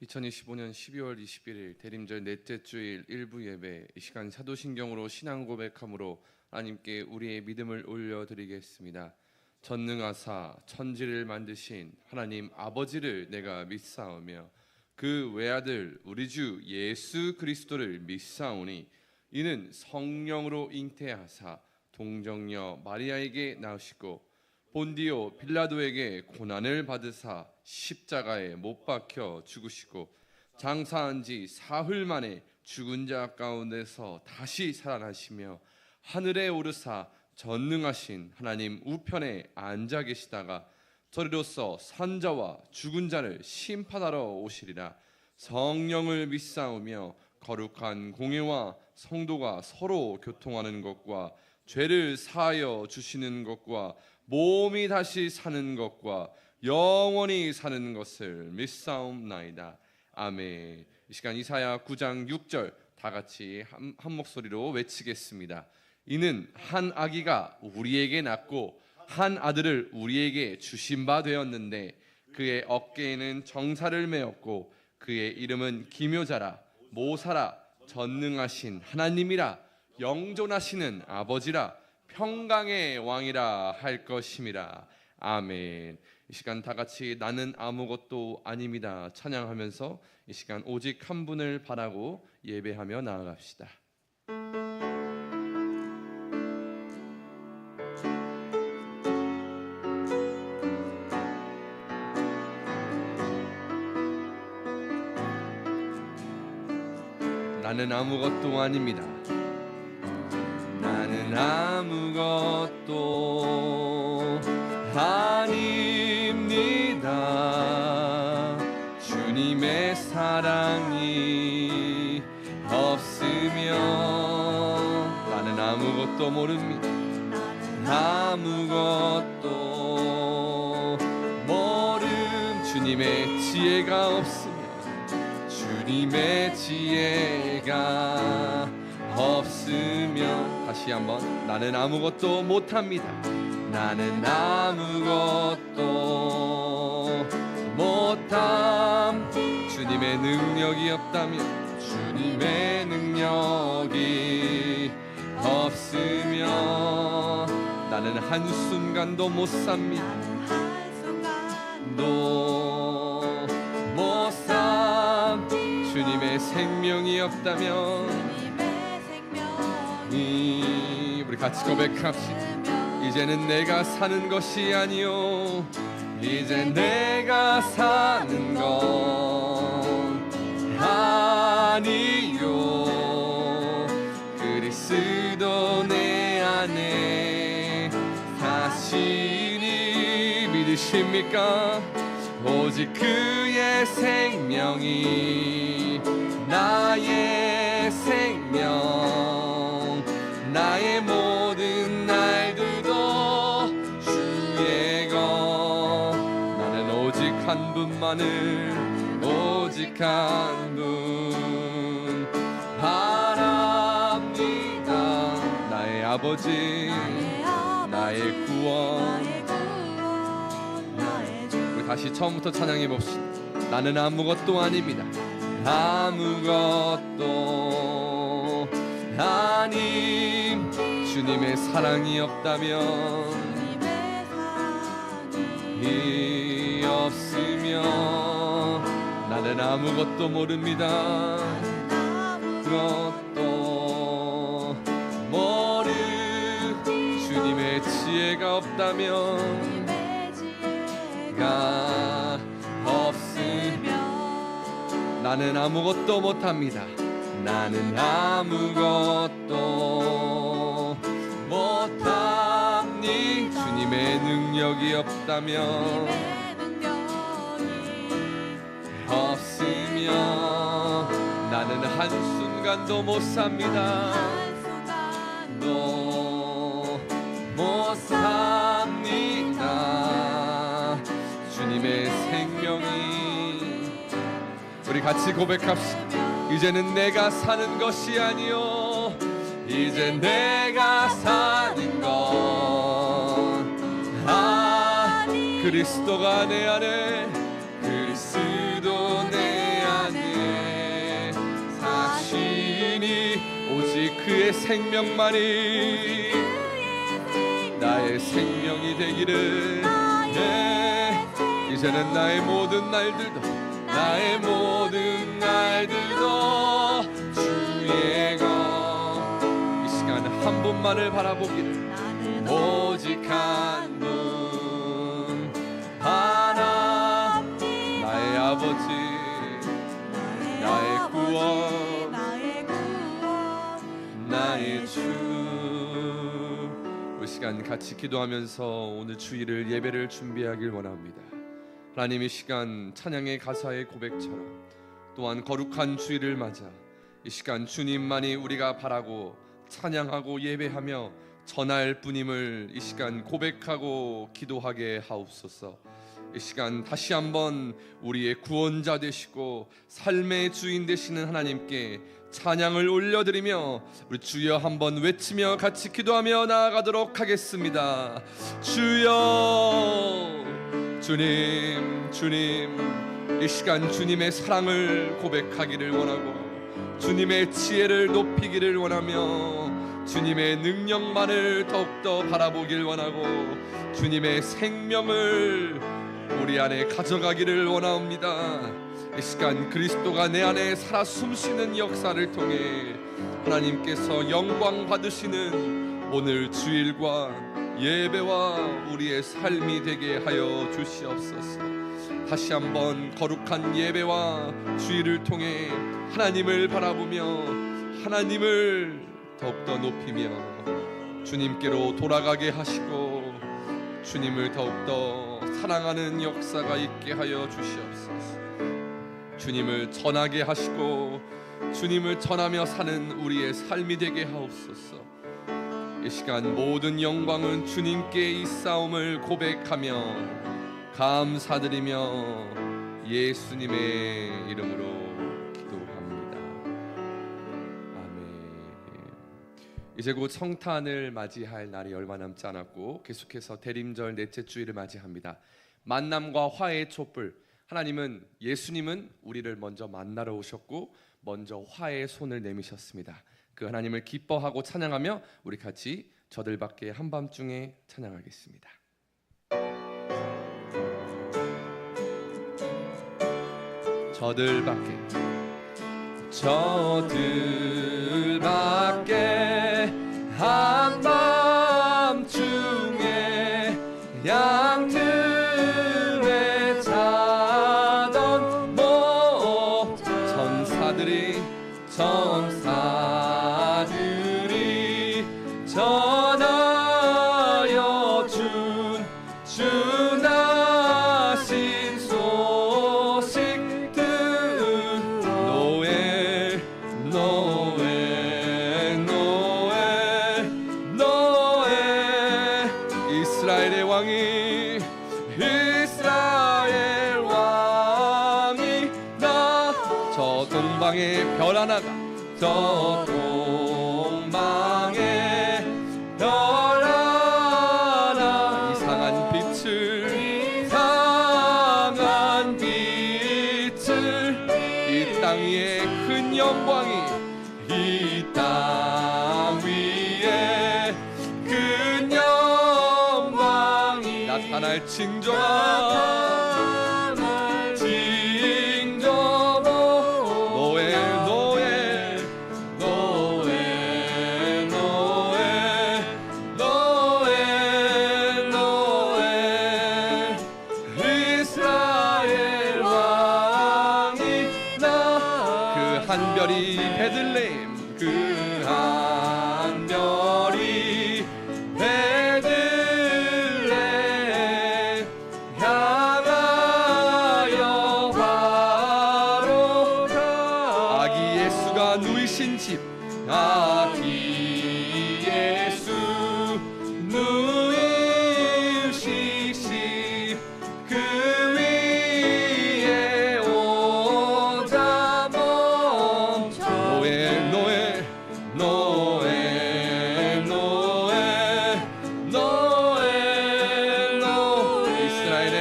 2025년 12월 21일 대림절 넷째 주일 일부 예배, 이 시간 사도신경으로 신앙 고백함으로 하나님께 우리의 믿음을 올려드리겠습니다. 전능하사 천지를 만드신 하나님 아버지를 내가 믿사오며 그 외아들 우리 주 예수 그리스도를 믿사오니 이는 성령으로 잉태하사 동정녀 마리아에게 낳으시고 본디오 빌라도에게 고난을 받으사 십자가에 못 박혀 죽으시고 장사한 지 사흘 만에 죽은 자 가운데서 다시 살아나시며 하늘에 오르사 전능하신 하나님 우편에 앉아 계시다가 저리로서 산자와 죽은 자를 심판하러 오시리라. 성령을 믿사오며 거룩한 공예와 성도가 서로 교통하는 것과 죄를 사하여 주시는 것과 몸이 다시 사는 것과 영원히 사는 것을 믿사옵나이다. 아멘. 이 시간 이사야 9장 6절 다 같이 한 목소리로 외치겠습니다. 이는 한 아기가 우리에게 낳고 한 아들을 우리에게 주신 바 되었는데 그의 어깨에는 정사를 메었고 그의 이름은 기묘자라 모사라 전능하신 하나님이라 영존하시는 아버지라 평강의 왕이라 할 것임이라. 아멘. 이 시간 다 같이 나는 아무것도 아닙니다 찬양하면서 이 시간 오직 한 분을 바라고 예배하며 나아갑시다. 나는 아무것도 아닙니다. 나는 아무것도 아닙니다. 주님의 사랑이 없으면 나는 아무것도 모릅니다. 아무것도 모름. 주님의 지혜가 없으면 주님의 지혜가 없으면 다시 한번 나는 아무것도 못합니다. 나는 아무것도 못함. 주님의 능력이 없다면 주님의 능력이 없으면 나는 한순간도 못 삽니다. 한순간도 못 삼. 주님의 생명이 없다면 우리 같이 고백합시다. 이제는 내가 사는 것이 아니요 이제 내가 사는 건 아니요 그리스도 내 안에 사시니 믿으십니까? 오직 그의 생명이 나의 생명 나의 모든 날들도 주의 것. 나는 오직 한 분만을 오직 한 분 바랍니다. 나의 아버지 나의 구원. 우리 다시 처음부터 찬양해 봅시다. 나는 아무것도 아닙니다. 아무것도 아님. 주님의 사랑이 없다면 이 없으면 나는 아무것도 모릅니다. 아무것도 모르. 주님의 지혜가 없다면 가 없으면 나는 아무것도 못합니다. 나는 아무것도 못합니. 주님의 능력이 없다면 없으면 나는 한순간도 못 삽니다. 못 삽니다. 주님의 생명이. 우리 같이 고백합시다. 이제는 내가 사는 것이 아니요 이제 내가 사는 건 그리스도가 내 안에 그리스도 내 안에 그의 생명만이 나의 생명이 되기를. 이제는 나의 모든 날들도 주의 것. 이 시간 한 분만을 바라보기를. 오직 한 분 하나, 나의 아버지, 나의 구원, 나의 주. 이 시간 같이 기도하면서 오늘 주일을 예배를 준비하길 원합니다. 하나님, 이 시간 찬양의 가사의 고백처럼 또한 거룩한 주일을 맞아 이 시간 주님만이 우리가 바라고 찬양하고 예배하며 전할 뿐임을 이 시간 고백하고 기도하게 하옵소서. 이 시간 다시 한번 우리의 구원자 되시고 삶의 주인 되시는 하나님께 찬양을 올려드리며 우리 주여 한번 외치며 같이 기도하며 나아가도록 하겠습니다. 주여, 주님, 주님, 이 시간 주님의 사랑을 고백하기를 원하고 주님의 지혜를 높이기를 원하며 주님의 능력만을 더욱더 바라보길 원하고 주님의 생명을 우리 안에 가져가기를 원합니다. 이 시간 그리스도가 내 안에 살아 숨쉬는 역사를 통해 하나님께서 영광 받으시는 오늘 주일과 예배와 우리의 삶이 되게 하여 주시옵소서. 다시 한번 거룩한 예배와 주일을 통해 하나님을 바라보며 하나님을 더욱더 높이며 주님께로 돌아가게 하시고 주님을 더욱더 사랑하는 역사가 있게 하여 주시옵소서. 주님을 전하게 하시고 주님을 전하며 사는 우리의 삶이 되게 하옵소서. 이 시간 모든 영광은 주님께 있사옴을 고백하며 감사드리며 예수님의 이름으로 기도합니다. 아멘. 이제 곧 성탄을 맞이할 날이 얼마 남지 않았고 계속해서 대림절 넷째 주일을 맞이합니다. 만남과 화해의 촛불. 하나님은, 예수님은 우리를 먼저 만나러 오셨고 먼저 화해의 손을 내미셨습니다. 그 하나님을 기뻐하고 찬양하며 우리 같이 저들밖에 한밤중에 찬양하겠습니다. 저들밖에 한밤중에 양들에 자던 모 전사들이 전하여 주 나신 소식들. 노엘 노엘 노엘 노엘. 이스라엘 왕이 나. 저 동방의 별 하나가, 저 동방의 별 하나 이상한 빛을 이 땅 위에 큰 영광이, 이 땅 위에 큰 영광이 나타날 징조가 한 별이 베들레헴, 그 한 별이 베들레헴 향하여 바로 가. 아기 예수가 누이신 집, 아기 예수 누이신 집, 그 위에 오자 노엘 노엘 노엘 노엘 노엘 노엘. 이스라엘의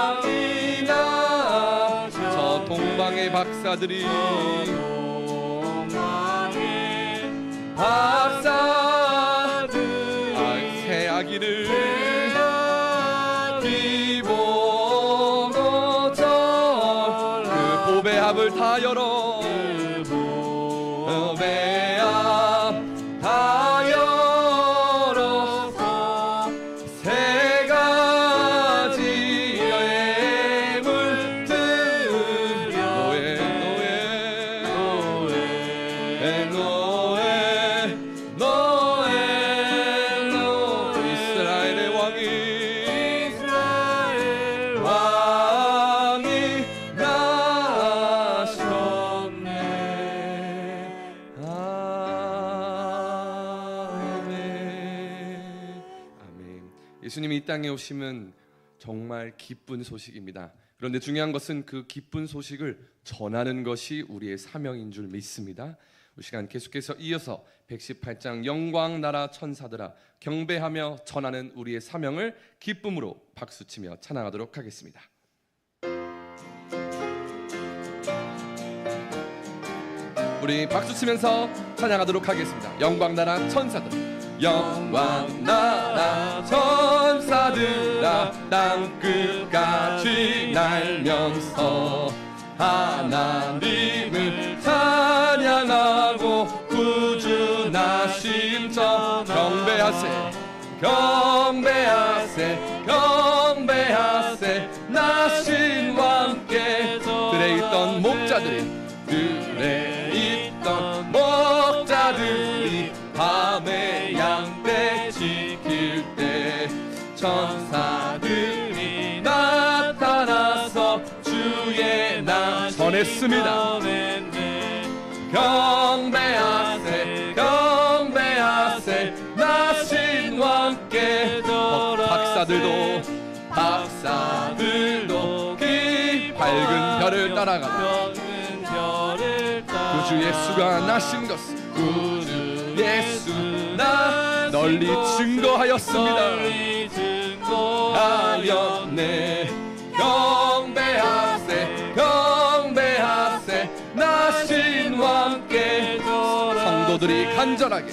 왕이 나. 저 동방 서동왕의 박사들이 새 아기를 보고서 그 보배합을 다 열어 보배합 다 열어서 세 가지 예물 드려 이스라엘의 왕이 나셨네. 아멘. 예수님이 이 땅에 오심은 정말 기쁜 소식입니다. 그런데 중요한 것은 그 기쁜 소식을 전하는 것이 우리의 사명인 줄 믿습니다. 이 시간 계속해서 이어서 118장 영광 나라 천사들아 경배하며 전하는 우리의 사명을 기쁨으로 박수치며 찬양하도록 하겠습니다. 우리 박수치면서 찬양하도록 하겠습니다. 영광 나라 천사들 영광 나라 천사들아 땅끝까지 날면서 하나님을 찬양하고 구주나심 전 경배하세 경배하세 경배하세 나신 왕께 들에 있던 목자들이 밤에 양떼 지킬 때 천사들이 나타나서 주의 나 전했습니다. 경배하세 경배하세 나신 왕께 박사들도 밝은 별을 따라가다 구주 예수가 나신 것을 구주 예수 나 널리 증거하였습니다. 증거하였네. 경배하세 경배하세 나신 왕께 성도들이 간절하게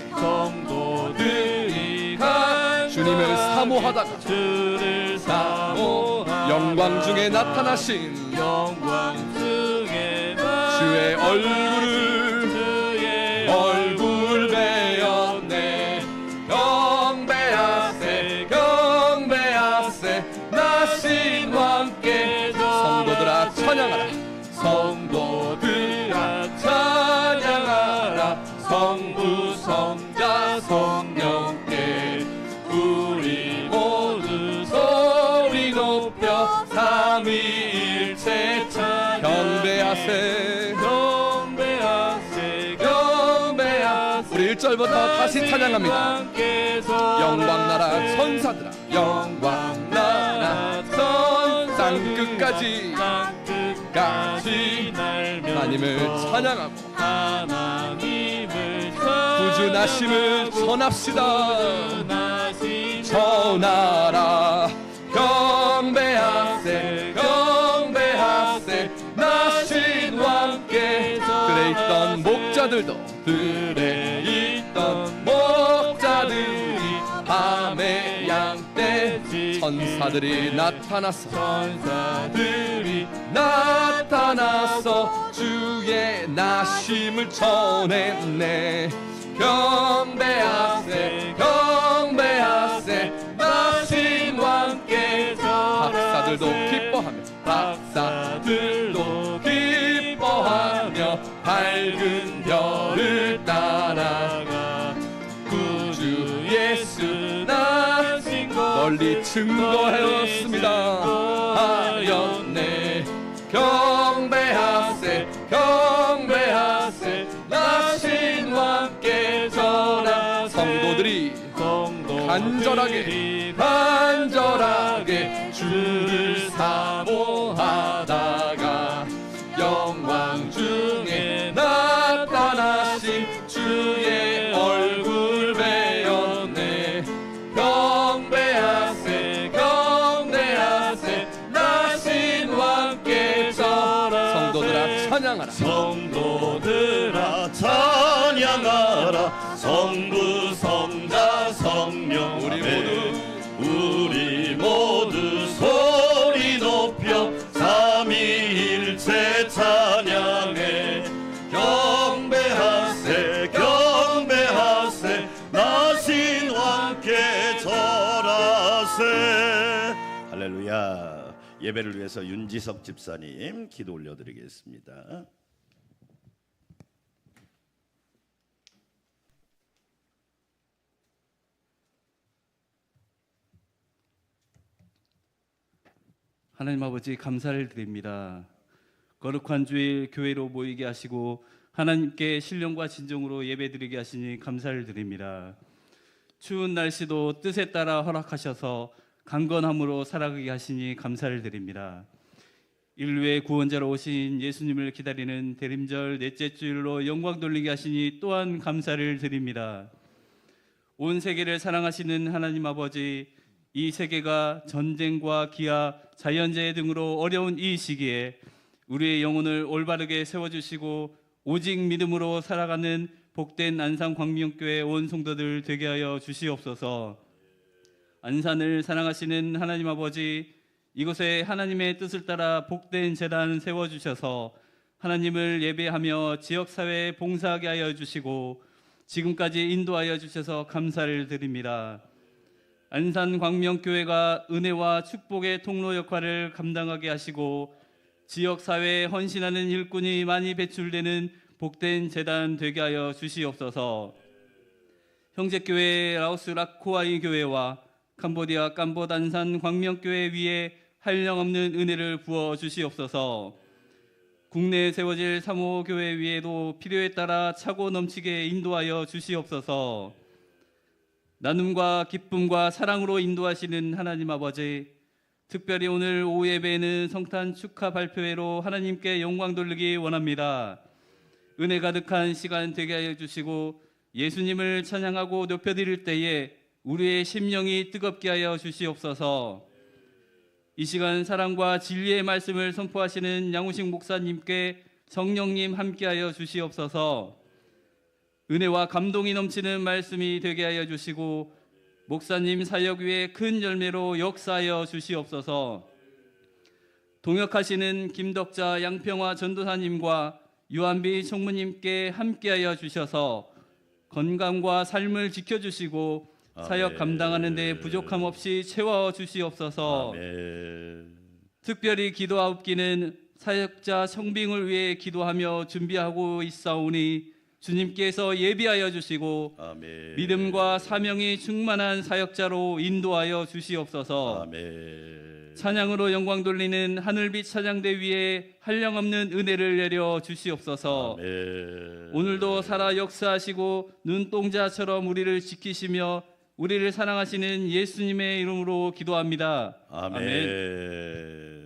주님을 사모하다가 영광 중에 나타나신 주의 얼굴 배웠네. 경배하세 경배하세 나신 왕께 성도들아 찬양하라 성도들아 찬양하라 성부 성자 성령께 우리 모두 소리 높여 삼위일체 찬양 경배하세 경배하세 경배하세 우리 1절부터 다시 찬양합니다. 영광나라 천사들아 영광나라 천 땅끝까지 하나님을 찬양하고 구주나심을 전합시다. 전하라 경배하세 경배하세 나신 왕께 들에 있던 목자들이 밤에 양떼 천사들이 나타나서 주의 나심을 전했네. 경배하세 경배하세 나신 왕께 박사들도 기뻐하며 밝은 별을 따라가 구주 예수 나신 것 널리 증거하였네. 경배하세 경배하세 나신 왕께 전하 성도들이 간절하게 주를 사모하다가 영광 중에 나타나신 주의 얼굴 배웠네. 경배하세 경배하세 나신 왕께 전하 성도들아 찬양하라. 성도들아 찬양하라. 성부 성자 성령 우리 모두 소리 높여 삼위일체 찬양해. 경배하세 경배하세 나신 왕께 절하세. 할렐루야. 예배를 위해서 윤지석 집사님 기도 올려드리겠습니다. 하나님 아버지 감사를 드립니다. 거룩한 주일 교회로 모이게 하시고 하나님께 신령과 진정으로 예배드리게 하시니 감사를 드립니다. 추운 날씨도 뜻에 따라 허락하셔서 강건함으로 살아가게 하시니 감사를 드립니다. 인류의 구원자로 오신 예수님을 기다리는 대림절 넷째 주일로 영광 돌리게 하시니 또한 감사를 드립니다. 온 세계를 사랑하시는 하나님 아버지, 이 세계가 전쟁과 기아, 자연재해 등으로 어려운 이 시기에 우리의 영혼을 올바르게 세워주시고 오직 믿음으로 살아가는 복된 안산광명교회 온 성도들 되게 하여 주시옵소서. 안산을 사랑하시는 하나님 아버지, 이곳에 하나님의 뜻을 따라 복된 제단 세워주셔서 하나님을 예배하며 지역사회에 봉사하게 하여 주시고 지금까지 인도하여 주셔서 감사를 드립니다. 안산광명교회가 은혜와 축복의 통로 역할을 감당하게 하시고 지역사회에 헌신하는 일꾼이 많이 배출되는 복된 제단 되게 하여 주시옵소서. 형제교회 라오스 라코아이 교회와 캄보디아 캄봇 안산 광명교회 위에 한량없는 은혜를 부어 주시옵소서. 국내에 세워질 3호 교회 위에도 필요에 따라 차고 넘치게 인도하여 주시옵소서. 나눔과 기쁨과 사랑으로 인도하시는 하나님 아버지, 특별히 오늘 오후 예배에는 성탄 축하 발표회로 하나님께 영광 돌리기 원합니다. 은혜 가득한 시간 되게 하여 주시고 예수님을 찬양하고 높여드릴 때에 우리의 심령이 뜨겁게 하여 주시옵소서. 이 시간 사랑과 진리의 말씀을 선포하시는 양우식 목사님께 성령님 함께하여 주시옵소서. 은혜와 감동이 넘치는 말씀이 되게 하여 주시고 목사님 사역 위에 큰 열매로 역사하여 주시옵소서. 동역하시는 김덕자 양평화 전도사님과 유한비 총무님께 함께하여 주셔서 건강과 삶을 지켜주시고 사역 감당하는 데 부족함 없이 채워 주시옵소서. 아멘. 특별히 기도하옵기는 사역자 성빙을 위해 기도하며 준비하고 있사오니 주님께서 예비하여 주시고 아멘. 믿음과 사명이 충만한 사역자로 인도하여 주시옵소서. 아멘. 찬양으로 영광 돌리는 하늘빛 찬양대 위에 한량없는 은혜를 내려 주시옵소서. 아멘. 오늘도 살아 역사하시고 눈동자처럼 우리를 지키시며 우리를 사랑하시는 예수님의 이름으로 기도합니다. 아멘.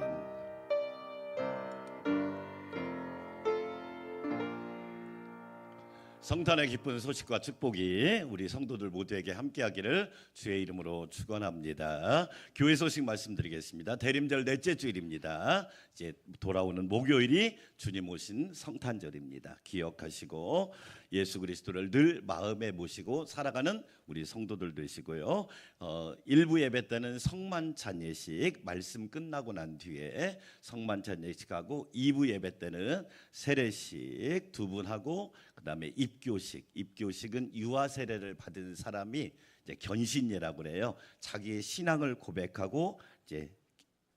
성탄의 기쁜 소식과 축복이 우리 성도들 모두에게 함께하기를 주의 이름으로 축원합니다. 교회 소식 말씀드리겠습니다. 대림절 넷째 주일입니다. 이제 돌아오는 목요일이 주님 오신 성탄절입니다. 기억하시고 예수 그리스도를 늘 마음에 모시고 살아가는 우리 성도들 되시고요. 1부 예배 때는 성만찬 예식 말씀 끝나고 난 뒤에 성만찬 예식하고 2부 예배 때는 세례식 두 분 하고 그다음에 입교식은 유아 세례를 받은 사람이 이제 견신예라고 그래요. 자기의 신앙을 고백하고 이제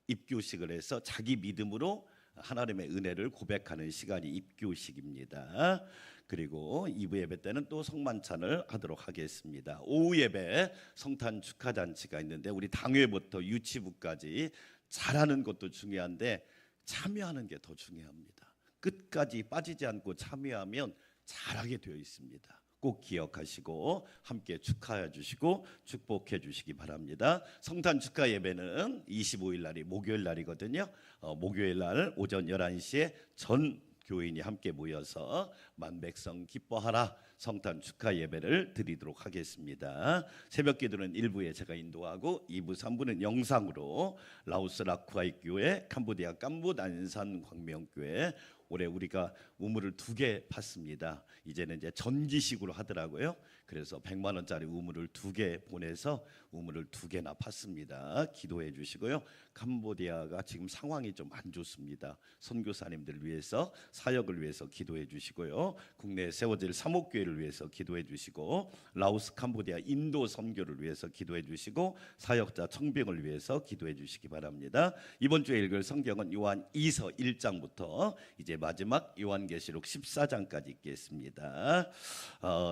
입교식을 해서 자기 믿음으로 하나님의 은혜를 고백하는 시간이 입교식입니다. 그리고 2부 예배 때는 또 성만찬을 하도록 하겠습니다. 오후 예배 성탄 축하 잔치가 있는데 우리 당회부터 유치부까지 잘하는 것도 중요한데 참여하는 게 더 중요합니다. 끝까지 빠지지 않고 참여하면 잘하게 되어 있습니다. 꼭 기억하시고 함께 축하해 주시고 축복해 주시기 바랍니다. 성탄 축하 예배는 25일 날이 목요일 날이거든요. 목요일 날 오전 11시에 전 교인이 함께 모여서 만백성 기뻐하라 성탄 축하 예배를 드리도록 하겠습니다. 새벽 기도는 1부에 제가 인도하고 2부, 3부는 영상으로 라오스 라쿠아이 교회, 캄보디아 깜붓 안산 광명교회. 올해 우리가 우물을 2개 팠습니다. 이제는 이제 전기식으로 하더라고요. 그래서 100만 원짜리 우물을 2개 보내서 우물을 2개나 팠습니다. 기도해 주시고요. 캄보디아가 지금 상황이 좀 안 좋습니다. 선교사님들 위해서, 사역을 위해서 기도해 주시고요. 국내에 세워질 사목교회를 위해서 기도해 주시고, 라오스, 캄보디아, 인도 선교를 위해서 기도해 주시고, 사역자 청빙을 위해서 기도해 주시기 바랍니다. 이번 주에 읽을 성경은 요한 2서 1장부터 이제 마지막 요한계시록 14장까지 읽겠습니다.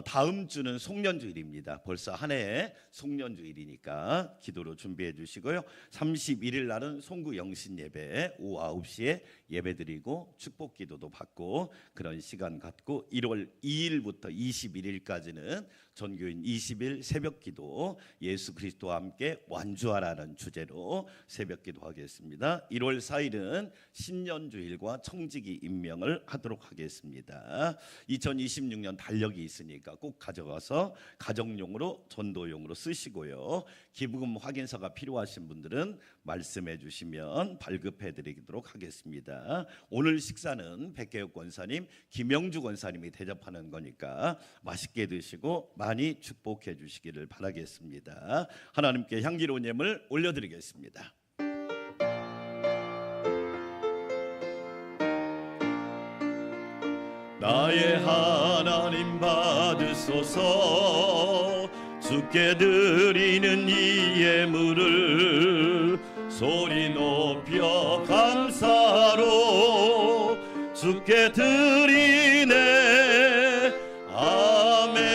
다음 주는 송년주일입니다. 벌써 한 해에 송년주일이니까 기도로 준비해 주시고요. 31일 날은 송구 영신 예배 오후 9시에 예배드리고 축복 기도도 받고 그런 시간 갖고 1월 2일부터 21일까지는 전교인 20일 새벽 기도 예수 그리스도와 함께 완주하라는 주제로 새벽 기도하겠습니다. 1월 4일은 신년주일과 청지기 임명을 하도록 하겠습니다. 2026년 달력이 있으니까 꼭 가져가서 가정용으로 전도용으로 쓰시고요. 기부금 확인서가 필요하신 분들은 말씀해 주시면 발급해 드리도록 하겠습니다. 오늘 식사는 백계혁 권사님, 김영주 권사님이 대접하는 거니까 맛있게 드시고 많이 축복해 주시기를 바라겠습니다. 하나님께 향기로운 예물 올려드리겠습니다. 나의 하나님 받으소서. 주께 드리는 이 예물을 소리 높여 감사로 주께 드리네. 아멘.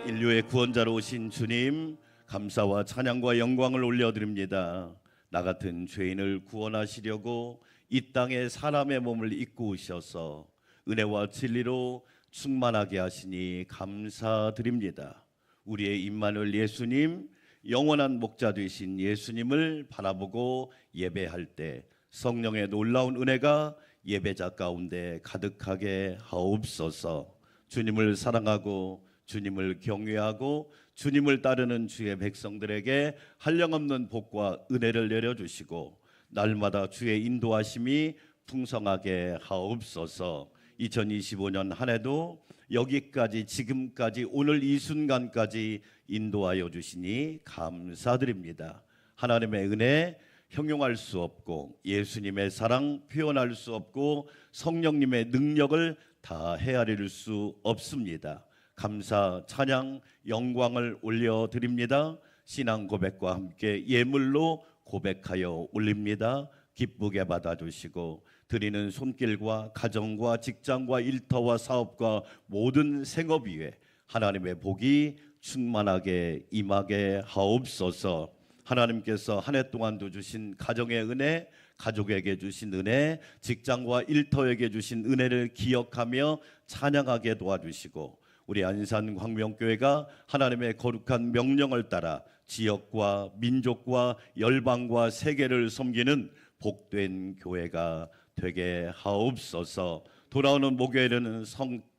인류의 구원자로 오신 주님, 감사와 찬양과 영광을 올려드립니다. 나 같은 죄인을 구원하시려고 이 땅에 사람의 몸을 입고 오셔서 은혜와 진리로 충만하게 하시니 감사드립니다. 우리의 임마누엘 예수님, 영원한 목자 되신 예수님을 바라보고 예배할 때 성령의 놀라운 은혜가 예배자 가운데 가득하게 하옵소서. 주님을 사랑하고 주님을 경외하고 주님을 따르는 주의 백성들에게 한량없는 복과 은혜를 내려주시고 날마다 주의 인도하심이 풍성하게 하옵소서. 2025년 한 해도 여기까지 지금까지 오늘 이 순간까지 인도하여 주시니 감사드립니다. 하나님의 은혜 형용할 수 없고 예수님의 사랑 표현할 수 없고 성령님의 능력을 다 헤아릴 수 없습니다. 감사, 찬양, 영광을 올려드립니다. 신앙 고백과 함께 예물로 고백하여 올립니다. 기쁘게 받아주시고 드리는 손길과 가정과 직장과 일터와 사업과 모든 생업 위에 하나님의 복이 충만하게 임하게 하옵소서. 하나님께서 한 해 동안도 주신 가정의 은혜, 가족에게 주신 은혜, 직장과 일터에게 주신 은혜를 기억하며 찬양하게 도와주시고 우리 안산 광명교회가 하나님의 거룩한 명령을 따라 지역과 민족과 열방과 세계를 섬기는 복된 교회가 되게 하옵소서. 돌아오는 목요일에는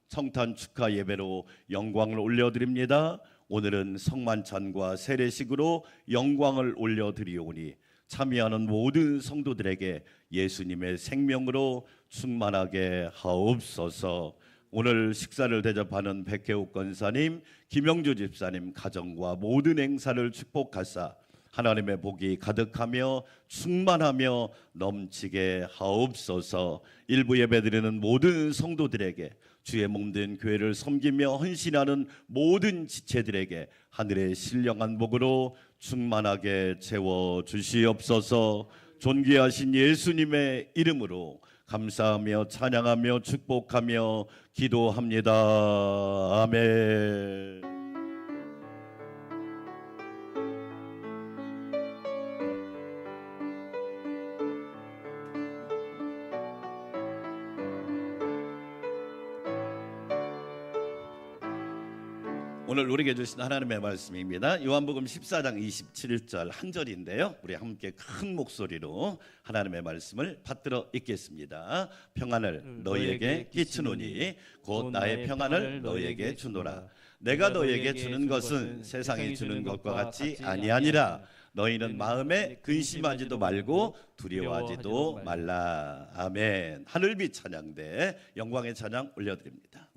성탄 축하 예배로 영광을 올려드립니다. 오늘은 성만찬과 세례식으로 영광을 올려드리오니 참여하는 모든 성도들에게 예수님의 생명으로 충만하게 하옵소서. 오늘 식사를 대접하는 백혜욱 권사님, 김영주 집사님 가정과 모든 행사를 축복하사 하나님의 복이 가득하며 충만하며 넘치게 하옵소서. 일부 예배드리는 모든 성도들에게 주의 몸된 교회를 섬기며 헌신하는 모든 지체들에게 하늘의 신령한 복으로 충만하게 채워 주시옵소서. 존귀하신 예수님의 이름으로 감사하며 찬양하며 축복하며 기도합니다. 아멘. 오늘 우리에게 주신 하나님의 말씀입니다. 요한복음 14장 27절 한 절인데요. 우리 함께 큰 목소리로 하나님의 말씀을 받들어 읽겠습니다. 평안을 너희에게 끼치노니 곧 나의 평안을 너희에게 주노라. 내가 너희에게 주는 것은 세상이 주는 것과 같이 아니하니라. 너희는 마음에 근심하지도 말고 두려워하지도 말라. 아멘. 하늘빛 찬양대 영광의 찬양 올려드립니다.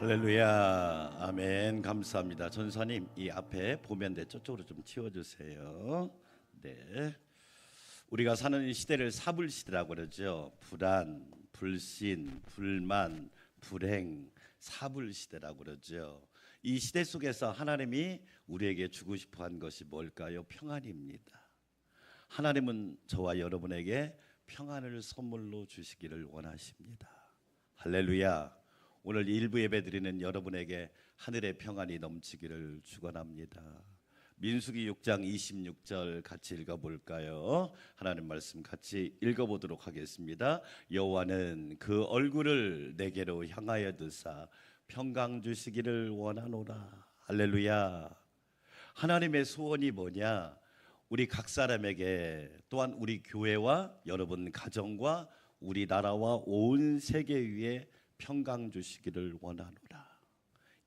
할렐루야. 아멘. 감사합니다. 전사님 이 앞에 보면 돼 저쪽으로 좀 치워주세요. 네. 우리가 사는 시대를 사불 시대라고 그러죠. 불안, 불신, 불만, 불행, 사불 시대라고 그러죠. 이 시대 속에서 하나님이 우리에게 주고 싶어한 것이 뭘까요? 평안입니다. 하나님은 저와 여러분에게 평안을 선물로 주시기를 원하십니다. 할렐루야. 오늘 일부 예배 드리는 여러분에게 하늘의 평안이 넘치기를 축원합니다. 민수기 6장 26절 같이 읽어볼까요? 하나님 말씀 같이 읽어보도록 하겠습니다. 여호와는 그 얼굴을 내게로 향하여 드사 평강 주시기를 원하노라. 할렐루야. 하나님의 소원이 뭐냐? 우리 각 사람에게, 또한 우리 교회와 여러분 가정과 우리나라와 온 세계 위에 평강 주시기를 원하노라.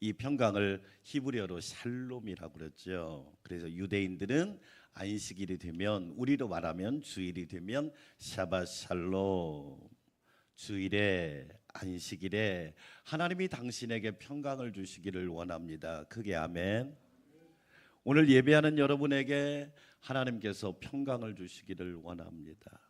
이 평강을 히브리어로 샬롬이라고 그랬죠. 그래서 유대인들은 안식일이 되면, 우리로 말하면 주일이 되면 샤밧 샬롬, 주일에 안식일에 하나님이 당신에게 평강을 주시기를 원합니다. 크게 아멘. 오늘 예배하는 여러분에게 하나님께서 평강을 주시기를 원합니다.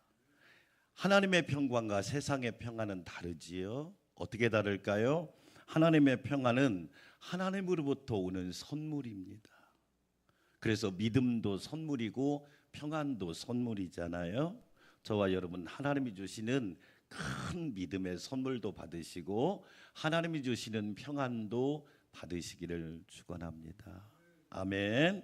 하나님의 평강과 세상의 평안은 다르지요. 어떻게 다를까요? 하나님의 평안은 하나님으로부터 오는 선물입니다. 그래서 믿음도 선물이고 평안도 선물이잖아요. 저와 여러분 하나님이 주시는 큰 믿음의 선물도 받으시고 하나님이 주시는 평안도 받으시기를 축원합니다. 아멘.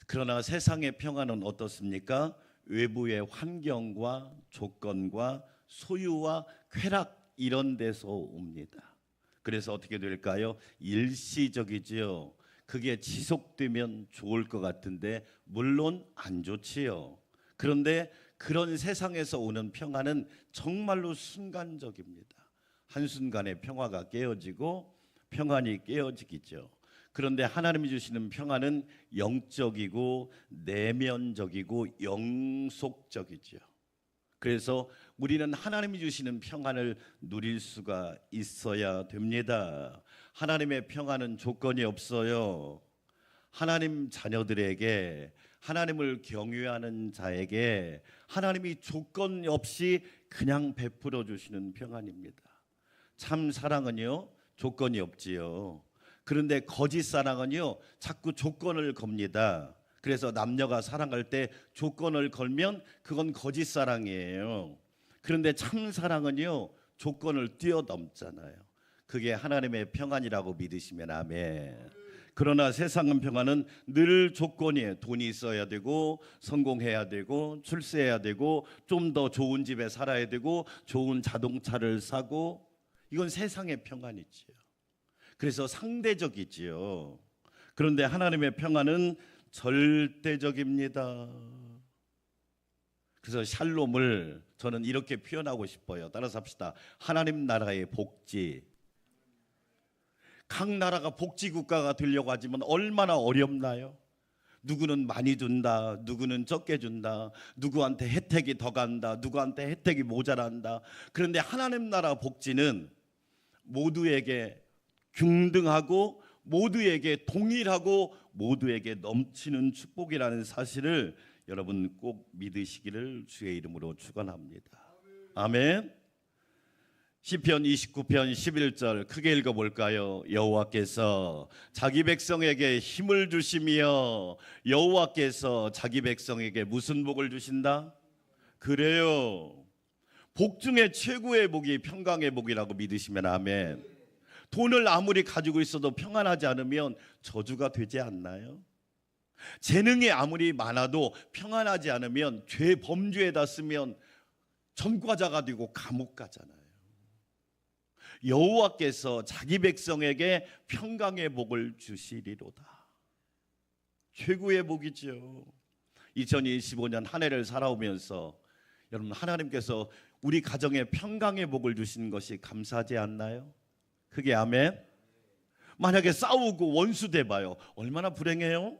그러나 세상의 평안은 어떻습니까? 외부의 환경과 조건과 소유와 쾌락 이런 데서 옵니다. 그래서 어떻게 될까요? 일시적이지요. 그게 지속되면 좋을 것 같은데 물론 안 좋지요. 그런데 그런 세상에서 오는 평안은 정말로 순간적입니다. 한순간에 평화가 깨어지고 평안이 깨어지겠죠. 그런데 하나님이 주시는 평안은 영적이고 내면적이고 영속적이죠. 그래서 우리는 하나님이 주시는 평안을 누릴 수가 있어야 됩니다. 하나님의 평안은 조건이 없어요. 하나님 자녀들에게, 하나님을 경외하는 자에게 하나님이 조건 없이 그냥 베풀어 주시는 평안입니다. 참 사랑은요, 조건이 없지요. 그런데 거짓 사랑은요, 자꾸 조건을 겁니다. 그래서 남녀가 사랑할 때 조건을 걸면 그건 거짓 사랑이에요. 그런데 참 사랑은요, 조건을 뛰어넘잖아요. 그게 하나님의 평안이라고 믿으시면 아멘. 그러나 세상은 평안은 늘 조건이에요. 돈이 있어야 되고, 성공해야 되고, 출세해야 되고, 좀 더 좋은 집에 살아야 되고, 좋은 자동차를 사고, 이건 세상의 평안이지요. 그래서 상대적이지요. 그런데 하나님의 평안은 절대적입니다. 그래서 샬롬을 저는 이렇게 표현하고 싶어요. 따라서 합시다. 하나님 나라의 복지. 각 나라가 복지 국가가 되려고 하지만 얼마나 어렵나요? 누구는 많이 준다, 누구는 적게 준다, 누구한테 혜택이 더 간다, 누구한테 혜택이 모자란다. 그런데 하나님 나라 복지는 모두에게 균등하고 모두에게 동일하고 모두에게 넘치는 축복이라는 사실을 여러분 꼭 믿으시기를 주의 이름으로 축원합니다. 아멘. 시편 29편 11절 크게 읽어볼까요? 여호와께서 자기 백성에게 힘을 주시며, 여호와께서 자기 백성에게 무슨 복을 주신다? 그래요. 복 중에 최고의 복이 평강의 복이라고 믿으시면 아멘. 돈을 아무리 가지고 있어도 평안하지 않으면 저주가 되지 않나요? 재능이 아무리 많아도 평안하지 않으면 죄 범죄에다 쓰면 전과자가 되고 감옥 가잖아요. 여호와께서 자기 백성에게 평강의 복을 주시리로다. 최고의 복이죠. 2025년 한 해를 살아오면서 여러분 하나님께서 우리 가정에 평강의 복을 주신 것이 감사하지 않나요? 그게 아멘. 만약에 싸우고 원수 돼봐요. 얼마나 불행해요?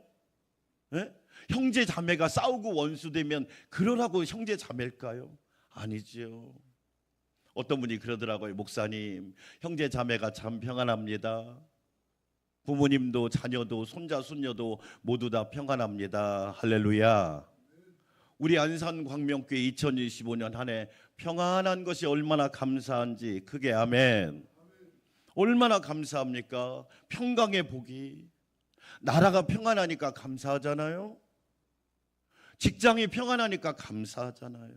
네? 형제 자매가 싸우고 원수 되면 그러라고 형제 자매일까요? 아니지요. 어떤 분이 그러더라고요. 목사님, 형제 자매가 참 평안합니다. 부모님도 자녀도 손자 손녀도 모두 다 평안합니다. 할렐루야. 우리 안산광명교회 2025년 한 해 평안한 것이 얼마나 감사한지 크게 아멘. 얼마나 감사합니까? 평강의 복이. 나라가 평안하니까 감사하잖아요. 직장이 평안하니까 감사하잖아요.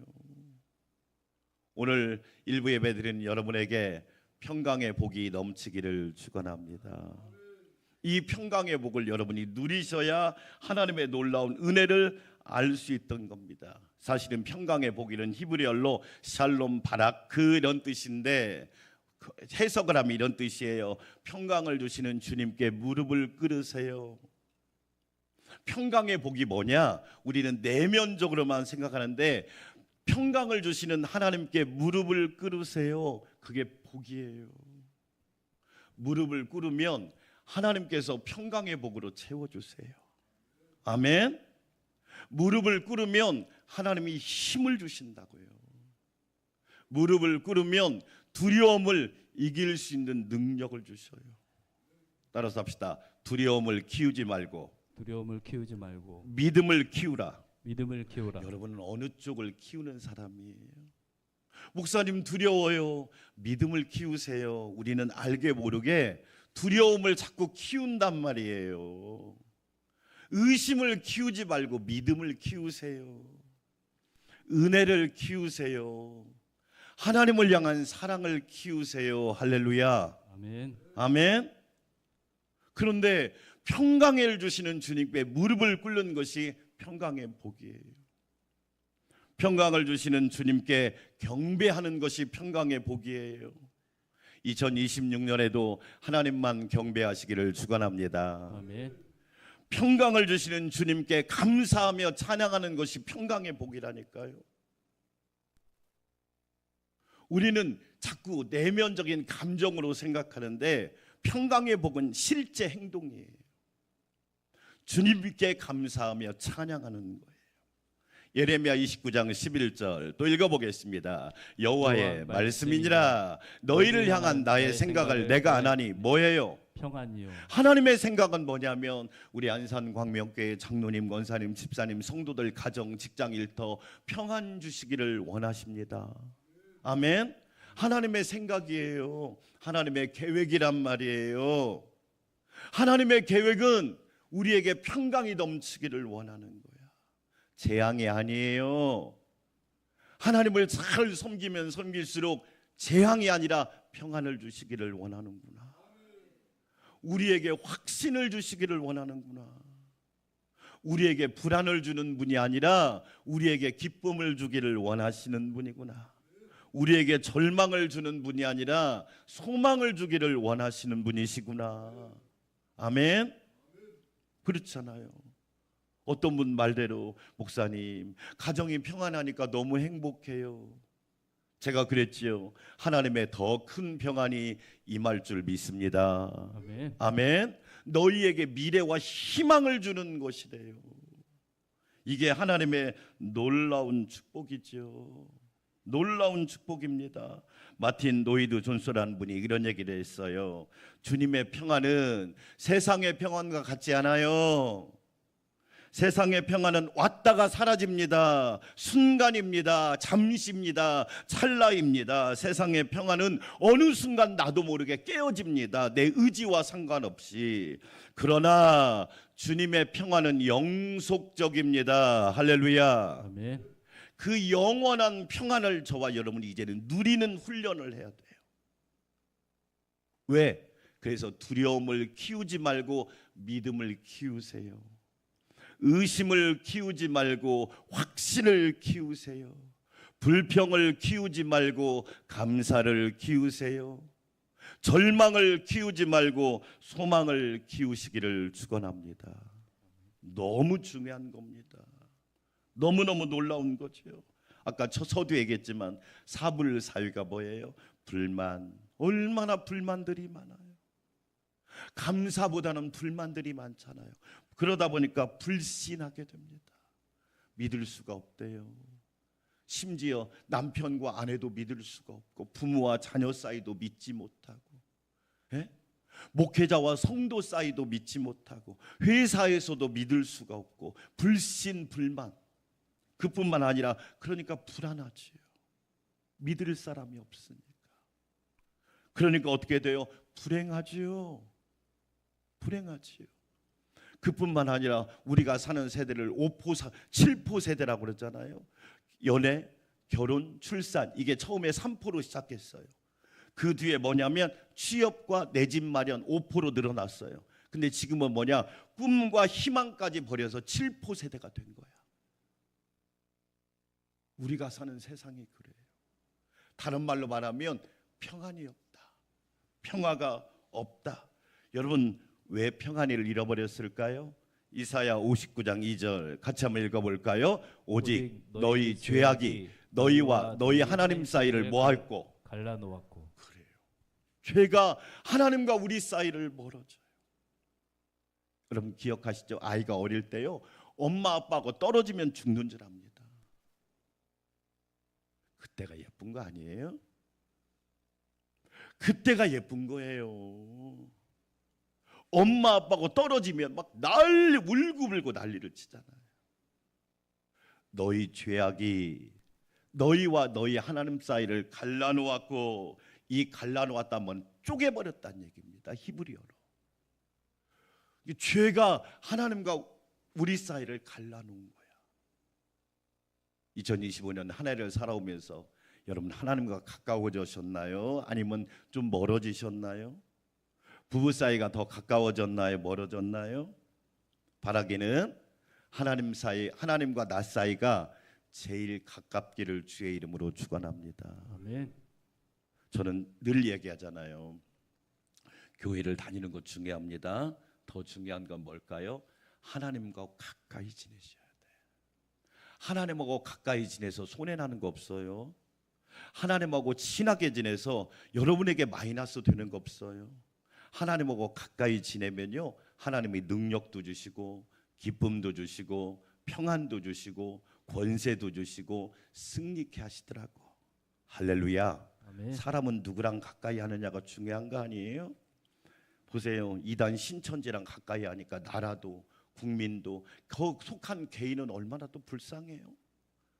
오늘 일부 예배드린 여러분에게 평강의 복이 넘치기를 축원합니다. 이 평강의 복을 여러분이 누리셔야 하나님의 놀라운 은혜를 알 수 있던 겁니다. 사실은 평강의 복이는 히브리어로 샬롬 바락 그런 뜻인데 해석을 하면 이런 뜻이에요. 평강을 주시는 주님께 무릎을 꿇으세요. 평강의 복이 뭐냐? 우리는 내면적으로만 생각하는데 평강을 주시는 하나님께 무릎을 꿇으세요. 그게 복이에요. 무릎을 꿇으면 하나님께서 평강의 복으로 채워주세요. 아멘. 무릎을 꿇으면 하나님이 힘을 주신다고요. 무릎을 꿇으면 두려움을 이길 수 있는 능력을 주셔요. 따라서 합시다. 두려움을 키우지 말고 두려움을 키우지 말고 믿음을 키우라. 믿음을 키우라. 여러분은 어느 쪽을 키우는 사람이에요? 목사님 두려워요. 믿음을 키우세요. 우리는 알게 모르게 두려움을 자꾸 키운단 말이에요. 의심을 키우지 말고 믿음을 키우세요. 은혜를 키우세요. 하나님을 향한 사랑을 키우세요. 할렐루야. 아멘. 아멘. 그런데 평강을 주시는 주님께 무릎을 꿇는 것이 평강의 복이에요. 평강을 주시는 주님께 경배하는 것이 평강의 복이에요. 2026년에도 하나님만 경배하시기를 축원합니다. 아멘. 평강을 주시는 주님께 감사하며 찬양하는 것이 평강의 복이라니까요. 우리는 자꾸 내면적인 감정으로 생각하는데 평강의 복은 실제 행동이에요. 주님께 감사하며 찬양하는 거예요. 예레미야 29장 11절 또 읽어보겠습니다. 여호와의 말씀이니라. 너희를 향한 나의 생각을 내가 안 하니 뭐예요? 평안이요. 하나님의 생각은 뭐냐면 우리 안산광명교회 장로님, 권사님, 집사님, 성도들 가정, 직장, 일터 평안 주시기를 원하십니다. 아멘. 하나님의 생각이에요. 하나님의 계획이란 말이에요. 하나님의 계획은 우리에게 평강이 넘치기를 원하는 거야. 재앙이 아니에요. 하나님을 잘 섬기면 섬길수록 재앙이 아니라 평안을 주시기를 원하는구나. 우리에게 확신을 주시기를 원하는구나. 우리에게 불안을 주는 분이 아니라 우리에게 기쁨을 주기를 원하시는 분이구나. 우리에게 절망을 주는 분이 아니라 소망을 주기를 원하시는 분이시구나. 아멘. 그렇잖아요. 어떤 분 말대로 목사님 가정이 평안하니까 너무 행복해요. 제가 그랬지요. 하나님의 더 큰 평안이 임할 줄 믿습니다. 아멘. 아멘. 너희에게 미래와 희망을 주는 것이래요. 이게 하나님의 놀라운 축복이죠. 놀라운 축복입니다. 마틴 노이드 존스라는 분이 이런 얘기를 했어요. 주님의 평안은 세상의 평안과 같지 않아요. 세상의 평안은 왔다가 사라집니다. 순간입니다. 잠시입니다. 찰나입니다. 세상의 평안은 어느 순간 나도 모르게 깨어집니다. 내 의지와 상관없이. 그러나 주님의 평안은 영속적입니다. 할렐루야. 아멘. 그 영원한 평안을 저와 여러분이 이제는 누리는 훈련을 해야 돼요. 왜? 그래서 두려움을 키우지 말고 믿음을 키우세요. 의심을 키우지 말고 확신을 키우세요. 불평을 키우지 말고 감사를 키우세요. 절망을 키우지 말고 소망을 키우시기를 축원합니다. 너무 중요한 겁니다. 너무너무 놀라운 거죠. 아까 저 서두에 얘기했지만 사불사위가 뭐예요? 불만. 얼마나 불만들이 많아요. 감사보다는 불만들이 많잖아요. 그러다 보니까 불신하게 됩니다. 믿을 수가 없대요. 심지어 남편과 아내도 믿을 수가 없고 부모와 자녀 사이도 믿지 못하고, 예? 목회자와 성도 사이도 믿지 못하고, 회사에서도 믿을 수가 없고, 불신, 불만. 그뿐만 아니라 그러니까 불안하지요. 믿을 사람이 없으니까. 그러니까 어떻게 돼요? 불행하지요. 불행하지요. 그뿐만 아니라 우리가 사는 세대를 5포, 7포 세대라고 그러잖아요. 연애, 결혼, 출산, 이게 처음에 3포로 시작했어요. 그 뒤에 뭐냐면 취업과 내 집 마련 5포로 늘어났어요. 근데 지금은 뭐냐? 꿈과 희망까지 버려서 칠포 세대가 된 거야. 우리가 사는 세상이 그래요. 다른 말로 말하면 평안이 없다. 평화가 없다. 여러분, 왜 평안을 잃어버렸을까요? 이사야 59장 2절 같이 한번 읽어볼까요? 오직 너희 죄악이 너희와 너희 하나님 사이를 뭐했고 갈라놓았고. 그래요. 죄가 하나님과 우리 사이를 멀어져요. 여러분 기억하시죠? 아이가 어릴 때요, 엄마 아빠하고 떨어지면 죽는 줄 압니다. 그때가 예쁜 거 아니에요? 그때가 예쁜 거예요. 엄마 아빠하고 떨어지면 막 난리 울고불고 난리를 치잖아요. 너희 죄악이 너희와 너희 하나님 사이를 갈라놓았고, 이 갈라놓았다면 쪼개버렸다는 얘기입니다. 히브리어로. 죄가 하나님과 우리 사이를 갈라놓은 거야. 2025년 한 해를 살아오면서 여러분 하나님과 가까워지셨나요? 아니면 좀 멀어지셨나요? 부부 사이가 더 가까워졌나요? 멀어졌나요? 바라기는 하나님 사이, 하나님과 나 사이가 제일 가깝기를 주의 이름으로 축원합니다. 아멘. 저는 늘 얘기하잖아요. 교회를 다니는 것 중요합니다. 더 중요한 건 뭘까요? 하나님과 가까이 지내셔야 돼. 하나님하고 가까이 지내서 손해나는 거 없어요. 하나님하고 친하게 지내서 여러분에게 마이너스 되는 거 없어요. 하나님하고 가까이 지내면요, 하나님이 능력도 주시고 기쁨도 주시고 평안도 주시고 권세도 주시고 승리케 하시더라고. 할렐루야. 아멘. 사람은 누구랑 가까이 하느냐가 중요한 거 아니에요? 보세요. 이단 신천지랑 가까이 하니까 나라도 국민도 그 속한 개인은 얼마나 또 불쌍해요.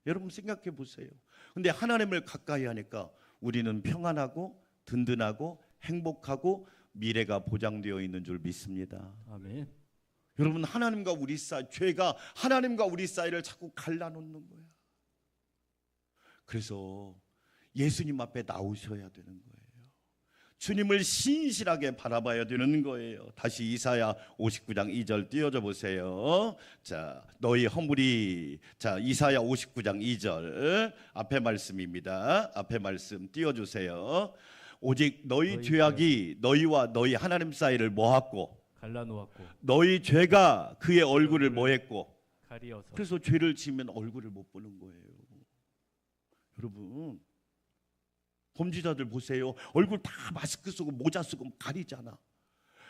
여러분 생각해 보세요. 근데 하나님을 가까이 하니까 우리는 평안하고 든든하고 행복하고 미래가 보장되어 있는 줄 믿습니다. 아멘. 여러분 하나님과 우리 사이, 죄가 하나님과 우리 사이를 자꾸 갈라놓는 거야. 그래서 예수님 앞에 나오셔야 되는 거예요. 주님을 신실하게 바라봐야 되는 거예요. 다시 이사야 59장 2절 띄워줘 보세요. 자, 너희 허물이, 자, 이사야 59장 2절 앞에 말씀입니다. 앞에 말씀 띄워주세요. 오직 너희 죄악이 너희와 너희 하나님 사이를 뭐했고 갈라놓았고 너희 죄가 그의 얼굴을 뭐했고. 가리어서. 그래서 죄를 지으면 얼굴을 못 보는 거예요. 여러분 범죄자들 보세요. 얼굴 다 마스크 쓰고 모자 쓰고 가리잖아.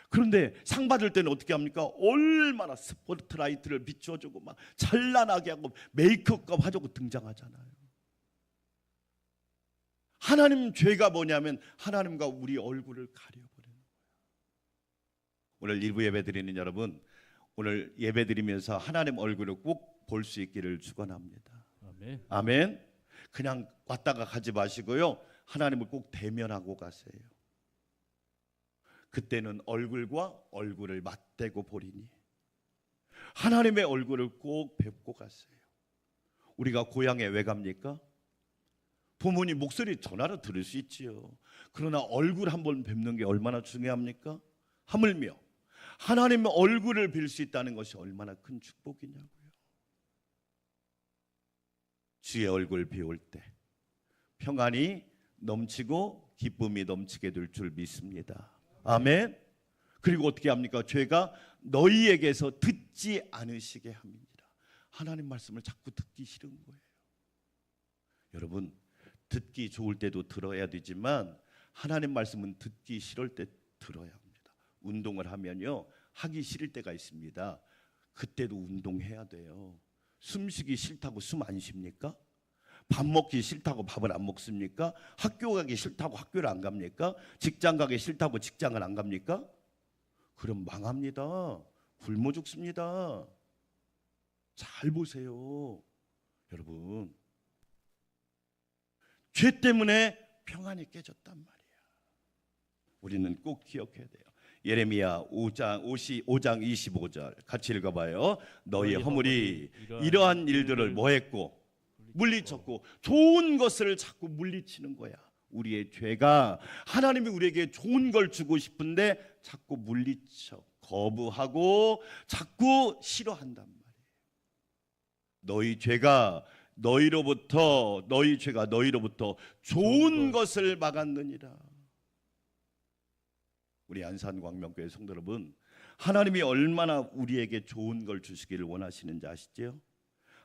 그런데 상 받을 때는 어떻게 합니까? 얼마나 스포트라이트를 비춰주고 막 찬란하게 하고 메이크업과 화장하고 등장하잖아요. 하나님 죄가 뭐냐면 하나님과 우리 얼굴을 가려버리는 거예요. 오늘 일부 예배 드리는 여러분, 오늘 예배 드리면서 하나님 얼굴을 꼭 볼 수 있기를 축원합니다. 아멘. 아멘. 그냥 왔다가 가지 마시고요, 하나님을 꼭 대면하고 가세요. 그때는 얼굴과 얼굴을 맞대고 보리니 하나님의 얼굴을 꼭 뵙고 가세요. 우리가 고향에 왜 갑니까? 부모님 목소리 전화로 들을 수 있지요. 그러나 얼굴 한번 뵙는 게 얼마나 중요합니까? 하물며 하나님의 얼굴을 뵐 수 있다는 것이 얼마나 큰 축복이냐고요. 주의 얼굴 비올 때 평안이 넘치고 기쁨이 넘치게 될 줄 믿습니다. 아멘. 그리고 어떻게 합니까? 죄가 너희에게서 듣지 않으시게 합니다. 하나님 말씀을 자꾸 듣기 싫은 거예요. 여러분 듣기 좋을 때도 들어야 되지만 하나님 말씀은 듣기 싫을 때 들어야 합니다. 운동을 하면요, 하기 싫을 때가 있습니다. 그때도 운동해야 돼요. 숨쉬기 싫다고 숨 안 쉽니까? 밥 먹기 싫다고 밥을 안 먹습니까? 학교 가기 싫다고 학교를 안 갑니까? 직장 가기 싫다고 직장을 안 갑니까? 그럼 망합니다. 굶어 죽습니다. 잘 보세요. 여러분 죄 때문에 평안이 깨졌단 말이야. 우리는 꼭 기억해야 돼요. 예레미야 5장 25절 같이 읽어봐요. 너희 허물이 이러한 일들을 뭐했고 물리쳤고, 좋은 것을 자꾸 물리치는 거야. 우리의 죄가 하나님이 우리에게 좋은 걸 주고 싶은데 자꾸 물리쳐 거부하고 자꾸 싫어한단 말이에요. 너희 죄가 너희로부터 좋은 것을 막았느니라. 우리 안산광명교회 성도 여러분, 하나님이 얼마나 우리에게 좋은 걸 주시기를 원하시는지 아시죠?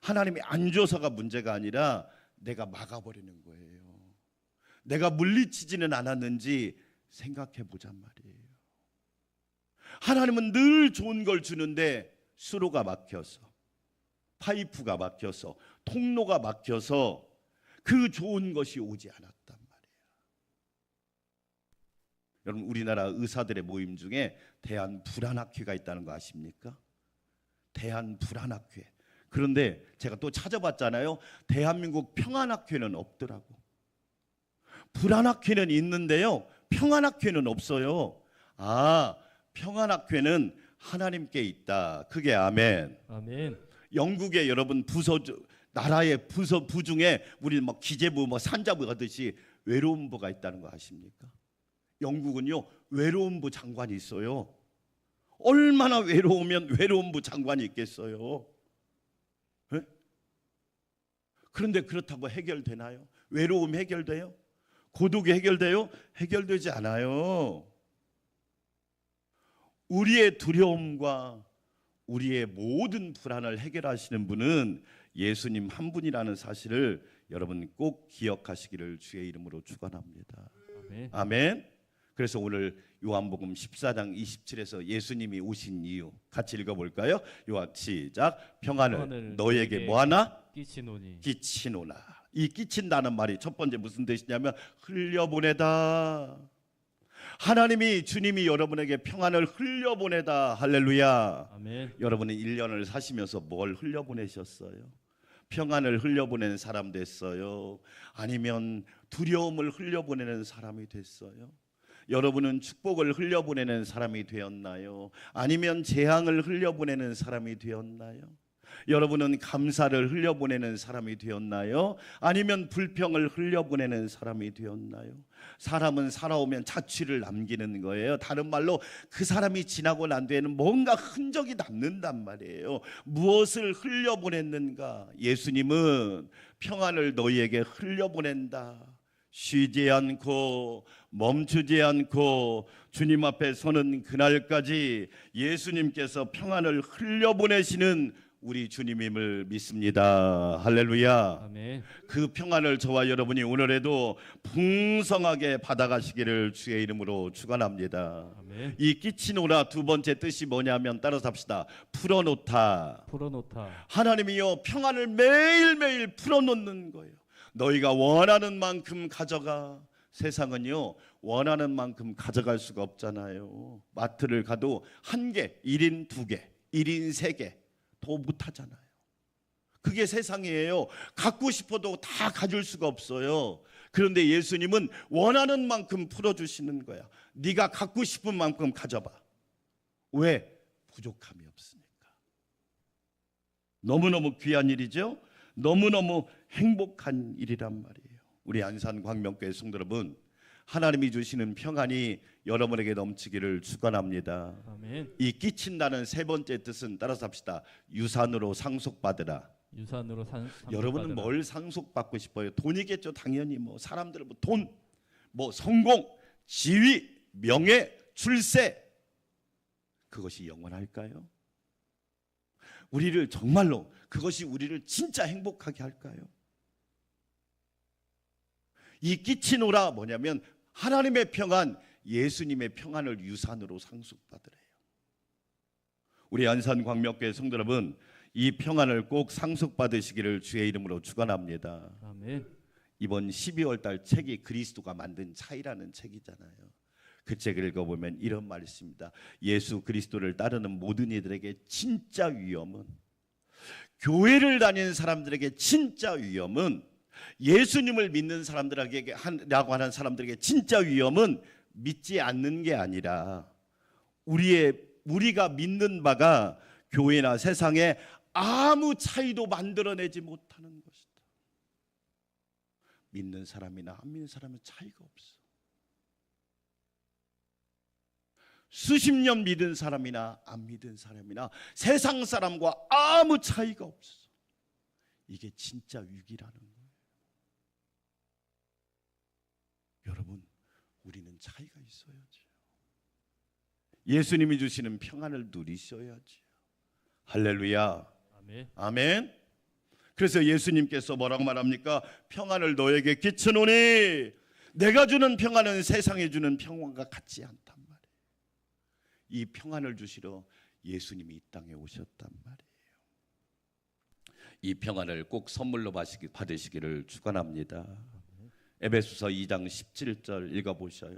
하나님이 안 줘서가 문제가 아니라 내가 막아버리는 거예요. 내가 물리치지는 않았는지 생각해 보잔 말이에요. 하나님은 늘 좋은 걸 주는데 수로가 막혀서, 파이프가 막혀서, 통로가 막혀서 그 좋은 것이 오지 않았단 말이에요. 여러분, 우리나라 의사들의 모임 중에 대한불안학회가 있다는 거 아십니까? 대한불안학회. 그런데 제가 또 찾아봤잖아요. 대한민국 평안학회는 없더라고. 불안학회는 있는데요, 평안학회는 없어요. 아, 평안학회는 하나님께 있다. 그게 아멘. 아멘. 영국의 여러분 나라의 부서 중에 우리 뭐 기재부 뭐 산자부 하듯이 외로움부가 있다는 거 아십니까? 영국은요, 외로움부 장관이 있어요. 얼마나 외로우면 외로움부 장관이 있겠어요? 네? 그런데 그렇다고 해결되나요? 외로움 해결돼요? 고독이 해결돼요? 해결되지 않아요. 우리의 두려움과 우리의 모든 불안을 해결하시는 분은 예수님 한 분이라는 사실을 여러분 꼭 기억하시기를 주의 이름으로 축원합니다. 아멘. 아멘. 그래서 오늘 요한복음 14장 27에서 예수님이 오신 이유 같이 읽어볼까요? 시작. 평안을 너희에게 뭐하나? 끼치노나. 이 끼친다는 말이 첫 번째 무슨 뜻이냐면 흘려보내다. 하나님이, 주님이 여러분에게 평안을 흘려보내다. 할렐루야. 아멘. 여러분은 1년을 사시면서 뭘 흘려보내셨어요? 평안을 흘려보내는 사람 됐어요? 아니면 두려움을 흘려보내는 사람이 됐어요? 여러분은 축복을 흘려보내는 사람이 되었나요? 아니면 재앙을 흘려보내는 사람이 되었나요? 여러분은 감사를 흘려보내는 사람이 되었나요? 아니면 불평을 흘려보내는 사람이 되었나요? 사람은 살아오면 자취를 남기는 거예요. 다른 말로 그 사람이 지나고 난 뒤에는 뭔가 흔적이 남는단 말이에요. 무엇을 흘려보냈는가? 예수님은 평안을 너희에게 흘려보낸다. 쉬지 않고 멈추지 않고 주님 앞에 서는 그날까지 예수님께서 평안을 흘려보내시는 우리 주님임을 믿습니다. 할렐루야. 아멘. 그 평안을 저와 여러분이 오늘에도 풍성하게 받아가시기를 주의 이름으로 축원합니다. 아멘. 이 끼치노라 두 번째 뜻이 뭐냐면 따라서 합시다. 풀어놓다. 하나님이요, 평안을 매일매일 풀어놓는 거예요. 너희가 원하는 만큼 가져가. 세상은요, 원하는 만큼 가져갈 수가 없잖아요. 마트를 가도 한 개, 1인 2개, 1인 3개 더 못하잖아요. 그게 세상이에요. 갖고 싶어도 다 가질 수가 없어요. 그런데 예수님은 원하는 만큼 풀어주시는 거야. 네가 갖고 싶은 만큼 가져봐. 왜? 부족함이 없으니까. 너무너무 귀한 일이죠. 너무너무 행복한 일이란 말이에요. 우리 안산광명교회 성도 여러분, 하나님이 주시는 평안이 여러분에게 넘치기를 축원합니다. 아멘. 이 끼친다는 세 번째 뜻은 따라서 합시다. 유산으로 상속받으라. 여러분은 뭘 상속받고 싶어요? 돈이겠죠. 당연히 뭐 사람들은 뭐 돈, 뭐 성공, 지위, 명예, 출세, 그것이 영원할까요? 우리를 정말로 그것이 우리를 진짜 행복하게 할까요? 이 끼치노라 뭐냐면 하나님의 평안, 예수님의 평안을 유산으로 상속받으래요. 우리 안산광명교회 성도 여러분, 이 평안을 꼭 상속받으시기를 주의 이름으로 축원합니다. 아멘. 이번 12월 달 책이 그리스도가 만든 차이라는 책이잖아요. 그 책을 읽어보면 이런 말이 있습니다. 예수 그리스도를 따르는 모든 이들에게 진짜 위험은, 교회를 다니는 사람들에게 진짜 위험은, 예수님을 믿는 사람들에게라고 하는 사람들에게 진짜 위험은 믿지 않는 게 아니라 우리가 믿는 바가 교회나 세상에 아무 차이도 만들어내지 못하는 것이다. 믿는 사람이나 안 믿는 사람은 차이가 없어. 수십 년 믿은 사람이나 안 믿은 사람이나 세상 사람과 아무 차이가 없어. 이게 진짜 위기라는 거예요. 여러분, 우리는 차이가 있어야죠. 예수님이 주시는 평안을 누리셔야지. 할렐루야. 아멘. 아멘. 그래서 예수님께서 뭐라고 말합니까? 평안을 너에게 끼쳐노니 내가 주는 평안은 세상에 주는 평안과 같지 않단 말이에요. 이 평안을 주시러 예수님이 이 땅에 오셨단 말이에요. 이 평안을 꼭 선물로 받으시기를 축원합니다. 에베소서 2장 17절 읽어보셔요.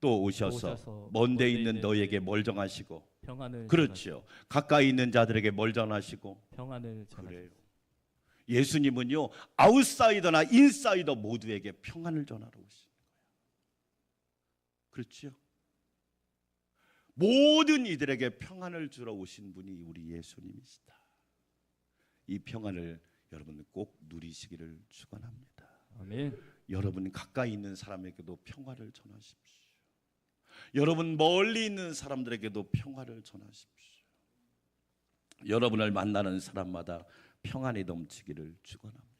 또 오셔서 먼데 있는 너희에게 뭘 정하시고, 평안을 그렇죠, 가까이 있는 자들에게 뭘 전하시고, 평안을 그래요. 예수님은요, 아웃사이더나 인사이더 모두에게 평안을 전하러 오신 거예요. 그렇죠? 모든 이들에게 평안을 주러 오신 분이 우리 예수님이시다. 이 평안을 여러분 꼭 누리시기를 축원합니다. 아멘. 여러분 가까이 있는 사람에게도 평화를 전하십시오. 여러분 멀리 있는 사람들에게도 평화를 전하십시오. 여러분을 만나는 사람마다 평안이 넘치기를 축원합니다.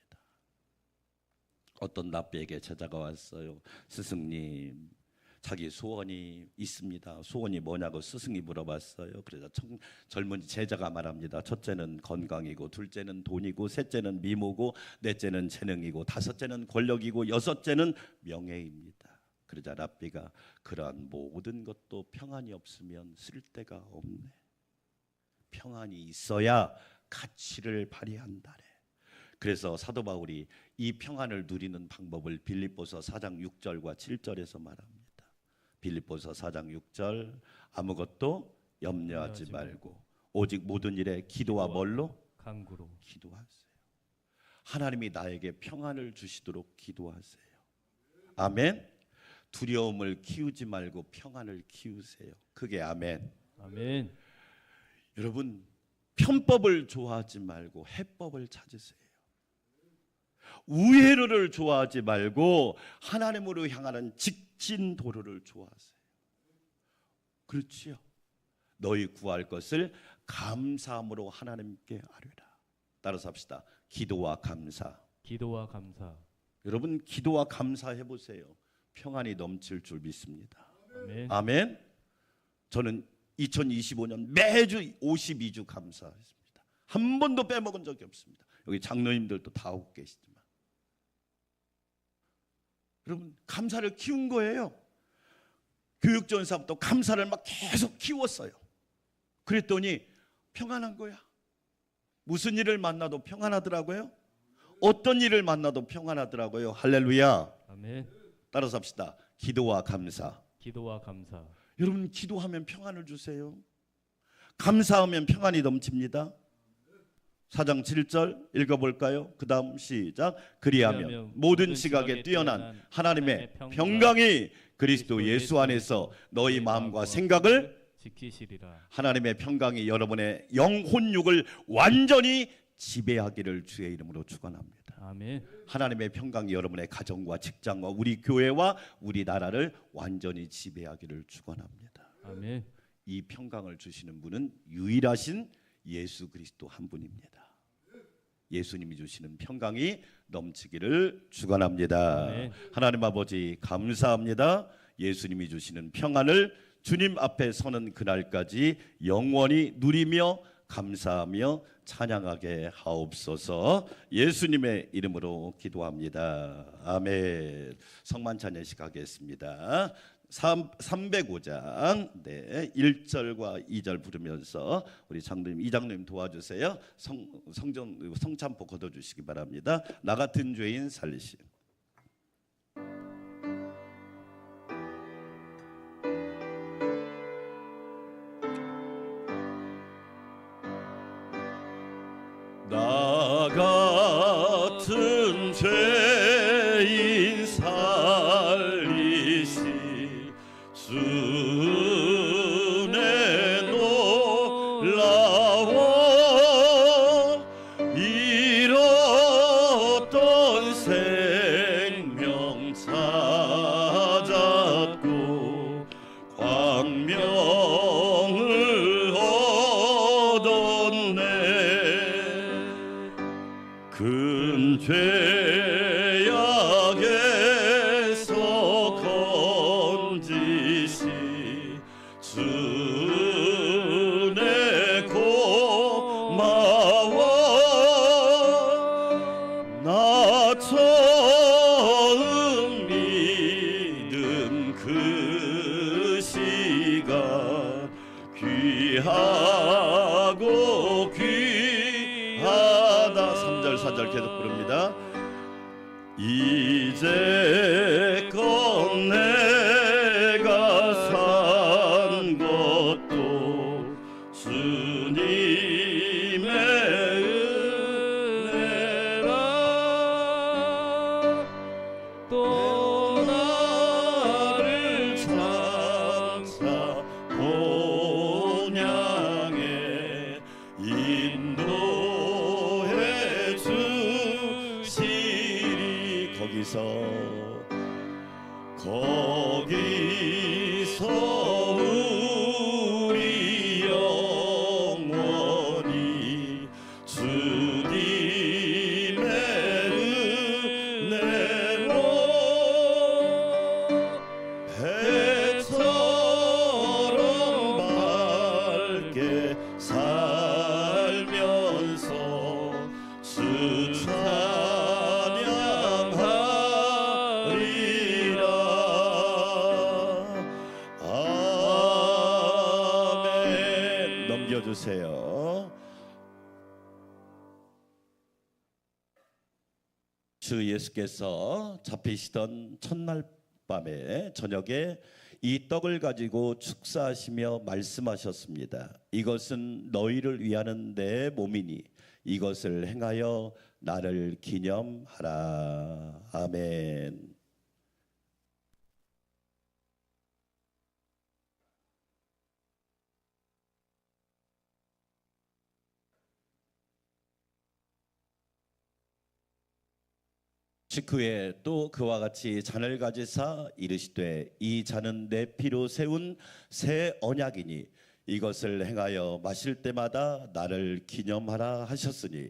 어떤 랍비에게 제자가 왔어요. 스승님, 자기 소원이 있습니다. 소원이 뭐냐고 스승이 물어봤어요. 그래서 젊은 제자가 말합니다. 첫째는 건강이고, 둘째는 돈이고, 셋째는 미모고, 넷째는 재능이고, 다섯째는 권력이고, 여섯째는 명예입니다. 그러자 랍비가 그러한 모든 것도 평안이 없으면 쓸데가 없네. 평안이 있어야 가치를 발휘한다래. 그래서 사도 바울이 이 평안을 누리는 방법을 빌립보서 4장 6절과 7절에서 말합니다. 빌립보서 4장 6절, 아무것도 염려하지 말고 오직 모든 일에 기도와 뭘로? 간구로 기도하세요. 하나님이 나에게 평안을 주시도록 기도하세요. 아멘. 두려움을 키우지 말고 평안을 키우세요. 그게 아멘. 아멘. 여러분, 편법을 좋아하지 말고 해법을 찾으세요. 우회로를 좋아하지 말고 하나님으로 향하는 직진 도로를 좋아하세요. 그렇지요? 너희 구할 것을 감사함으로 하나님께 아뢰라. 따라서 합시다. 기도와 감사. 기도와 감사. 여러분, 기도와 감사해 보세요. 평안이 넘칠 줄 믿습니다. 아멘. 아멘. 저는 2025년 매주 52주 감사했습니다. 한 번도 빼먹은 적이 없습니다. 여기 장로님들도 다 오고 계시지만, 여러분 감사를 키운 거예요. 교육전사부터 감사를 막 계속 키웠어요. 그랬더니 평안한 거야. 무슨 일을 만나도 평안하더라고요. 어떤 일을 만나도 평안하더라고요. 할렐루야. 아멘. 따라서 합시다. 기도와 감사. 기도와 감사. 여러분 기도하면 평안을 주세요. 감사하면 평안이 넘칩니다. 4장 7절 읽어볼까요? 그 다음 시작. 그리하면 모든 시각에 뛰어난 하나님의 평강이 그리스도 예수 안에서 너희 마음과 생각을 지키시리라. 하나님의 평강이 여러분의 영혼육을 완전히 지배하기를 주의 이름으로 축원합니다. 아멘. 하나님의 평강이 여러분의 가정과 직장과 우리 교회와 우리 나라를 완전히 지배하기를 축원합니다. 아멘. 이 평강을 주시는 분은 유일하신 예수 그리스도 한 분입니다. 예수님이 주시는 평강이 넘치기를 축원합니다. 아멘. 하나님 아버지 감사합니다. 예수님이 주시는 평안을 주님 앞에 서는 그날까지 영원히 누리며 감사하며 찬양하게 하옵소서. 예수님의 이름으로 기도합니다. 아멘. 성만 찬양식 하겠습니다. 305장 1절과 2절 부르면서 우리 장로님, 이장로님 도와주세요. 성찬포 걷어주시기 바랍니다. 나 같은 죄인 살리시. 나 같은 죄인 살리시 순에 놀라워 잃었던 새 죄악에서 건지시 주내 고마워 나 처음 믿은 그 시간 귀하고 귀하다 3절 4절 계속 부릅니다. 이제껏 내가 산 것도 주님의 은혜라 또 나를 장차 본향에 인도해 주시리 거기서 우리 영원히 주님의 은혜로 배처럼 밝게 살면서 주 찬양하리라. 아멘. 넘겨주세요. 주 예수께서 잡히시던 첫날 밤에 저녁에 이 떡을 가지고 축사하시며 말씀하셨습니다. 이것은 너희를 위하는 내 몸이니 이것을 행하여 나를 기념하라. 아멘. 식후에 또 그와 같이 잔을 가지사 이르시되 이 잔은 내 피로 세운 새 언약이니 이것을 행하여 마실 때마다 나를 기념하라 하셨으니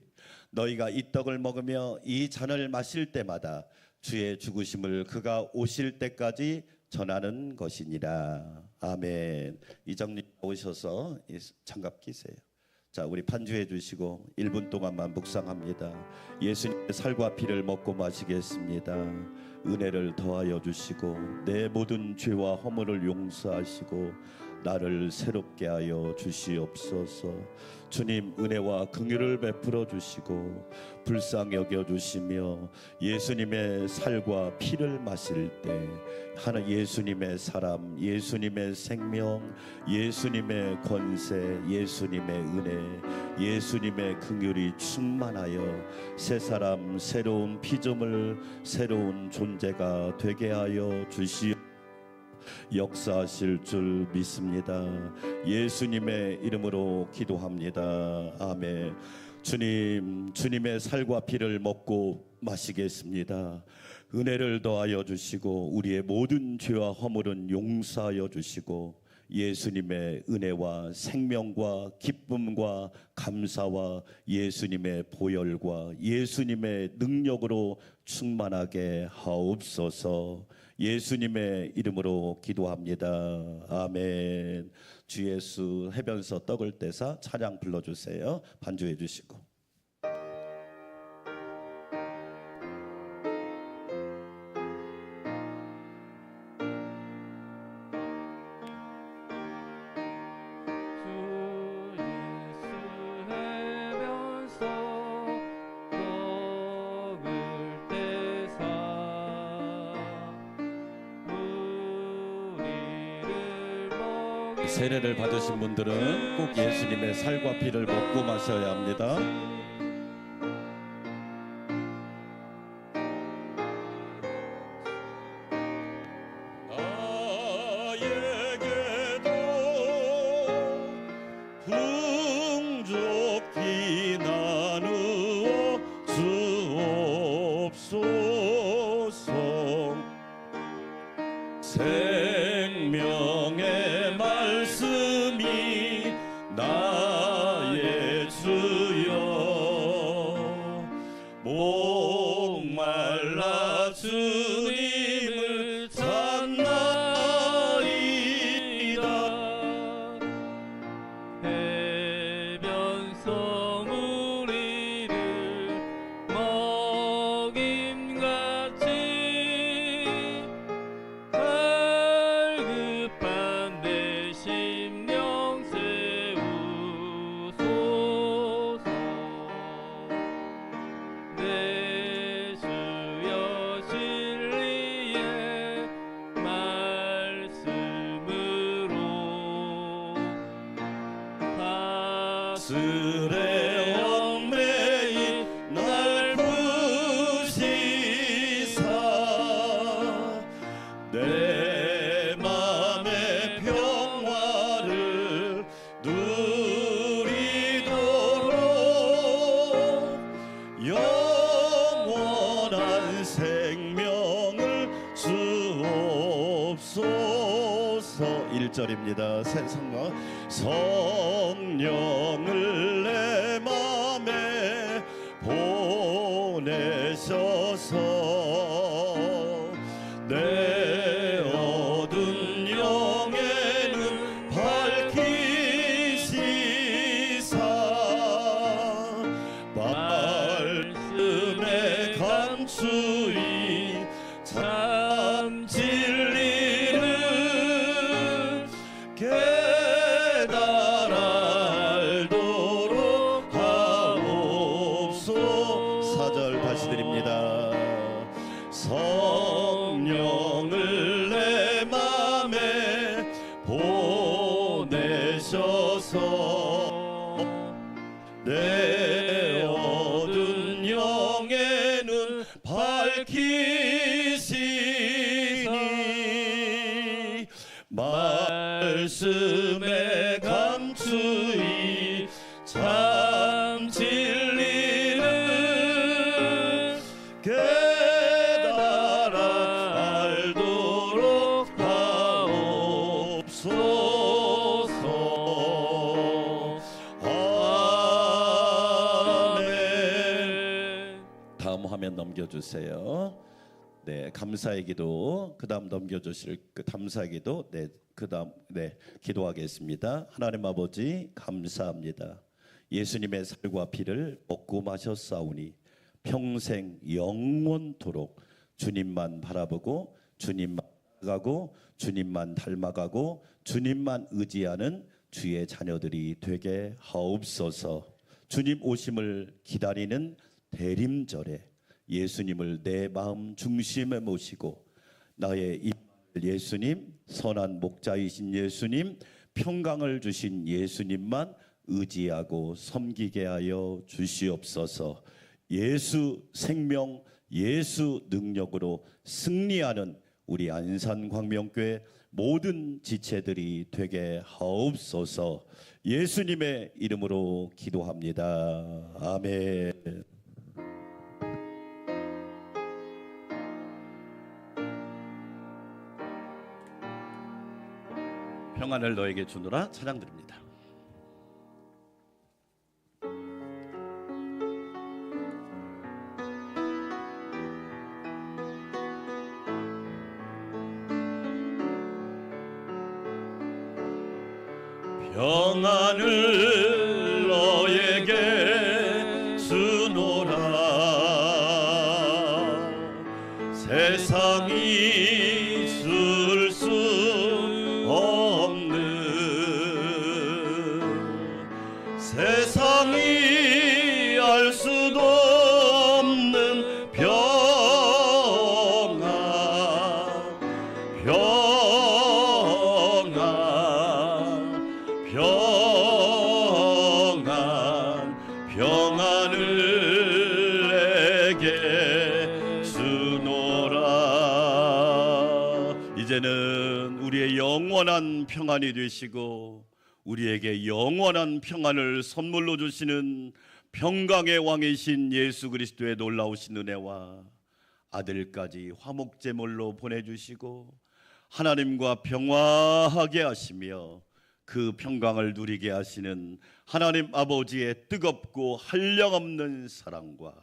너희가 이 떡을 먹으며 이 잔을 마실 때마다 주의 죽으심을 그가 오실 때까지 전하는 것이니라. 아멘. 이장님 오셔서 장갑 끼세요. 자, 우리 반주해 주시고 1분 동안만 묵상합니다. 예수님의 살과 피를 먹고 마시겠습니다. 은혜를 더하여 주시고 내 모든 죄와 허물을 용서하시고 나를 새롭게 하여 주시옵소서. 주님 은혜와 긍휼을 베풀어 주시고 불쌍히 여겨 주시며 예수님의 살과 피를 마실 때 하나 예수님의 사람, 예수님의 생명, 예수님의 권세, 예수님의 은혜, 예수님의 긍휼이 충만하여 새 사람, 새로운 피조물, 새로운 존재가 되게 하여 주시옵소서. 역사하실 줄 믿습니다. 예수님의 이름으로 기도합니다. 아멘. 주님, 주님의 살과 피를 먹고 마시겠습니다. 은혜를 더하여 주시고 우리의 모든 죄와 허물은 용서하여 주시고 예수님의 은혜와 생명과 기쁨과 감사와 예수님의 보혈과 예수님의 능력으로 충만하게 하옵소서. 예수님의 이름으로 기도합니다. 아멘. 주 예수 해변서 떡을 떼사 찬양 불러주세요. 반주해 주시고. 세례를 받으신 분들은 꼭 예수님의 살과 피를 먹고 마셔야 합니다. 나에게도 풍족히 나누어 주옵소서. 생명의 말씀이 나의 주여 스레 얽매인 날 부시사 내 맘의 평화를 누리도록 영원한 생명을 주옵소서. 1절입니다. 성령을 내 맘에 보내셔서 내 어두운 영에는 밝히시사 말씀에 감추인 참 진리는 깨달아 알도록 하옵소서. 4절 다시 드립니다. 성령을 내 맘에 보내셔서 내 어두운 영에는 밝히시니 말씀에 감추인 참 진리는 깨달아 알도록 하옵소서. 아멘. 다음 화면 넘겨주세요. 네, 감사의 기도. 그다음 넘겨주실 그 감사의 기도. 네, 그다음 기도하겠습니다. 하나님 아버지 감사합니다. 예수님의 살과 피를 먹고 마셨사오니 평생 영원토록 주님만 바라보고 주님만 가고 주님만 닮아가고 주님만 의지하는 주의 자녀들이 되게 하옵소서. 주님 오심을 기다리는 대림절에 예수님을 내 마음 중심에 모시고 나의 임마누엘 예수님, 선한 목자이신 예수님, 평강을 주신 예수님만 의지하고 섬기게 하여 주시옵소서. 예수 생명, 예수 능력으로 승리하는 우리 안산광명교회 모든 지체들이 되게 하옵소서. 예수님의 이름으로 기도합니다. 아멘. 평안을 너에게 주노라 찬양 드립니다. 평안을 너에게 주노라. 세상이 있을 수 없는 세상이 알 수도 없는 평안 평안을 내게 주노라. 이제는 우리의 영원한 평안이 되시고 우리에게 영원한 평안을 선물로 주시는 평강의 왕이신 예수 그리스도의 놀라우신 은혜와 아들까지 화목제물로 보내주시고 하나님과 평화하게 하시며 그 평강을 누리게 하시는 하나님 아버지의 뜨겁고 한량없는 사랑과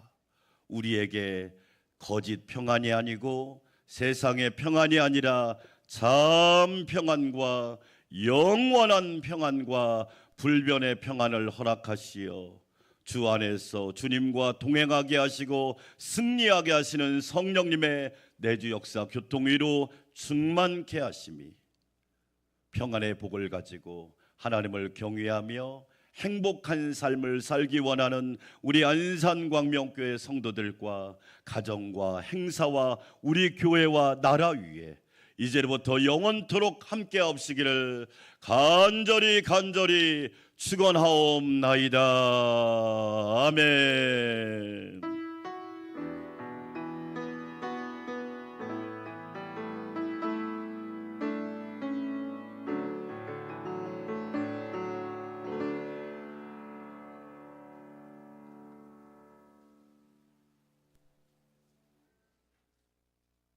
우리에게 거짓 평안이 아니고 세상의 평안이 아니라 참 평안과 영원한 평안과 불변의 평안을 허락하시어 주 안에서 주님과 동행하게 하시고 승리하게 하시는 성령님의 내주 역사 교통위로 충만케 하심이 평안의 복을 가지고 하나님을 경외하며 행복한 삶을 살기 원하는 우리 안산광명교회 성도들과 가정과 행사와 우리 교회와 나라 위에 이제부터 영원토록 함께하옵시기를 간절히 축원하옵나이다. 아멘.